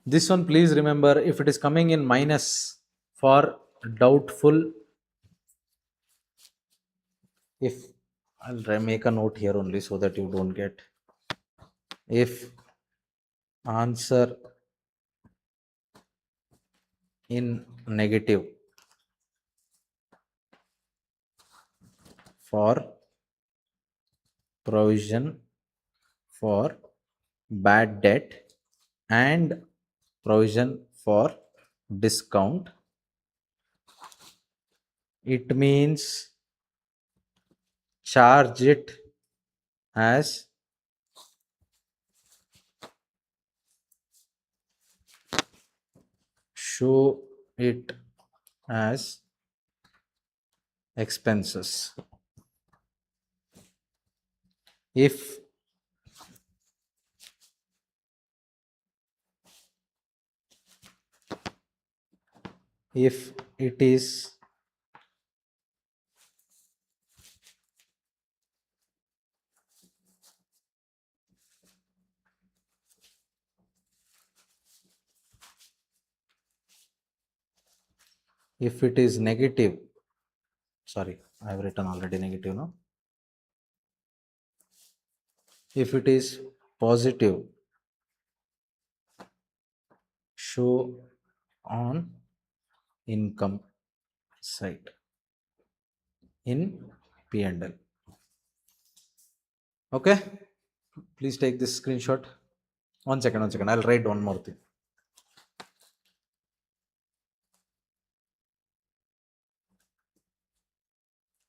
This one, please remember, if it is coming in minus for doubtful, if make a note here only so that you don't get, if answer in negative for provision for bad debt and provision for discount, it means charge it as show it as expenses. If it is negative, sorry, I have written already negative now. If it is positive, show on income side in P&L. Okay, please take this screenshot. One second, I'll write one more thing.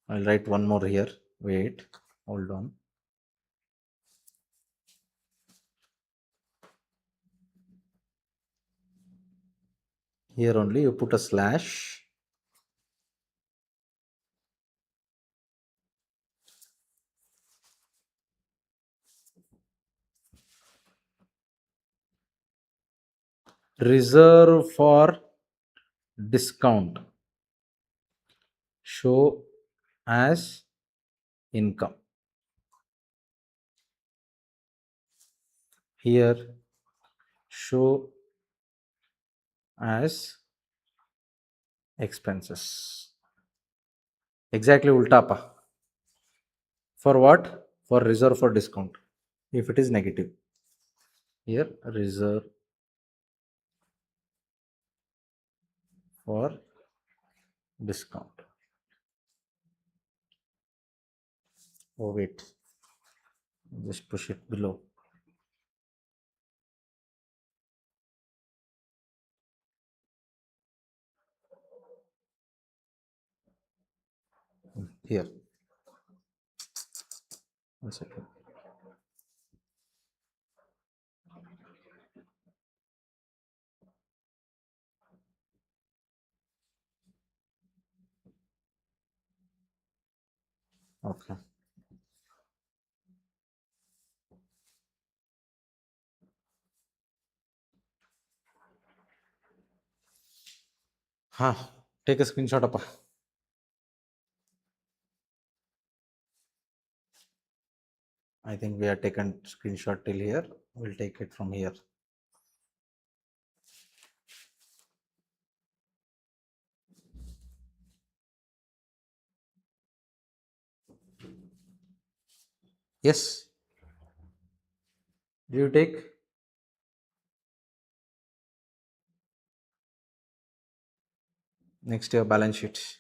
I'll write one more here. Wait, hold on. Here only you put a slash. Reserve for discount. Show as income. Here show as expenses. Exactly ulta pa. For what? For reserve for discount. If it is negative. here reserve for discount. Oh wait, just push it below. Here. One second. Okay. Take a screenshot up. I think we have taken screenshot till here. We'll take it from here. Yes. Do you take? Next year balance sheet.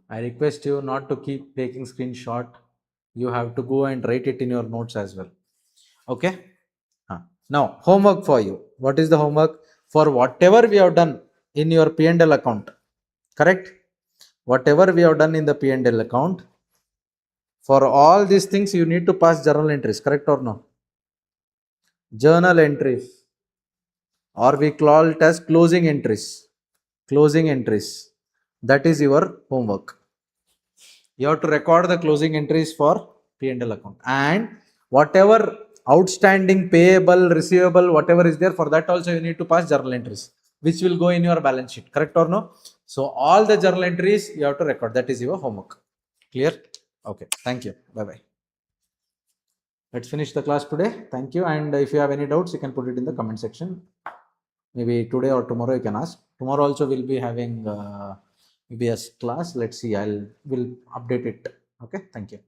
I request you not to keep taking screenshot. You have to go and write it in your notes as well. Okay. Now homework for you. What is the homework? For whatever we have done in your P&L account, correct? Whatever we have done in the P&L account, for all these things you need to pass journal entries, correct or no? Journal entries, or we call it as closing entries. Closing entries. That is your homework. You have to record the closing entries for P&L account, and whatever outstanding, payable, receivable, whatever is there, for that also you need to pass journal entries, which will go in your balance sheet, correct or no? So all the journal entries you have to record. That is your homework. Clear? Okay. Thank you. Bye bye. Let's finish the class today. Thank you. And if you have any doubts, you can put it in the comment section. Maybe today or tomorrow you can ask. Tomorrow also we'll be having EBS class. Let's see. Will update it. Okay. Thank you.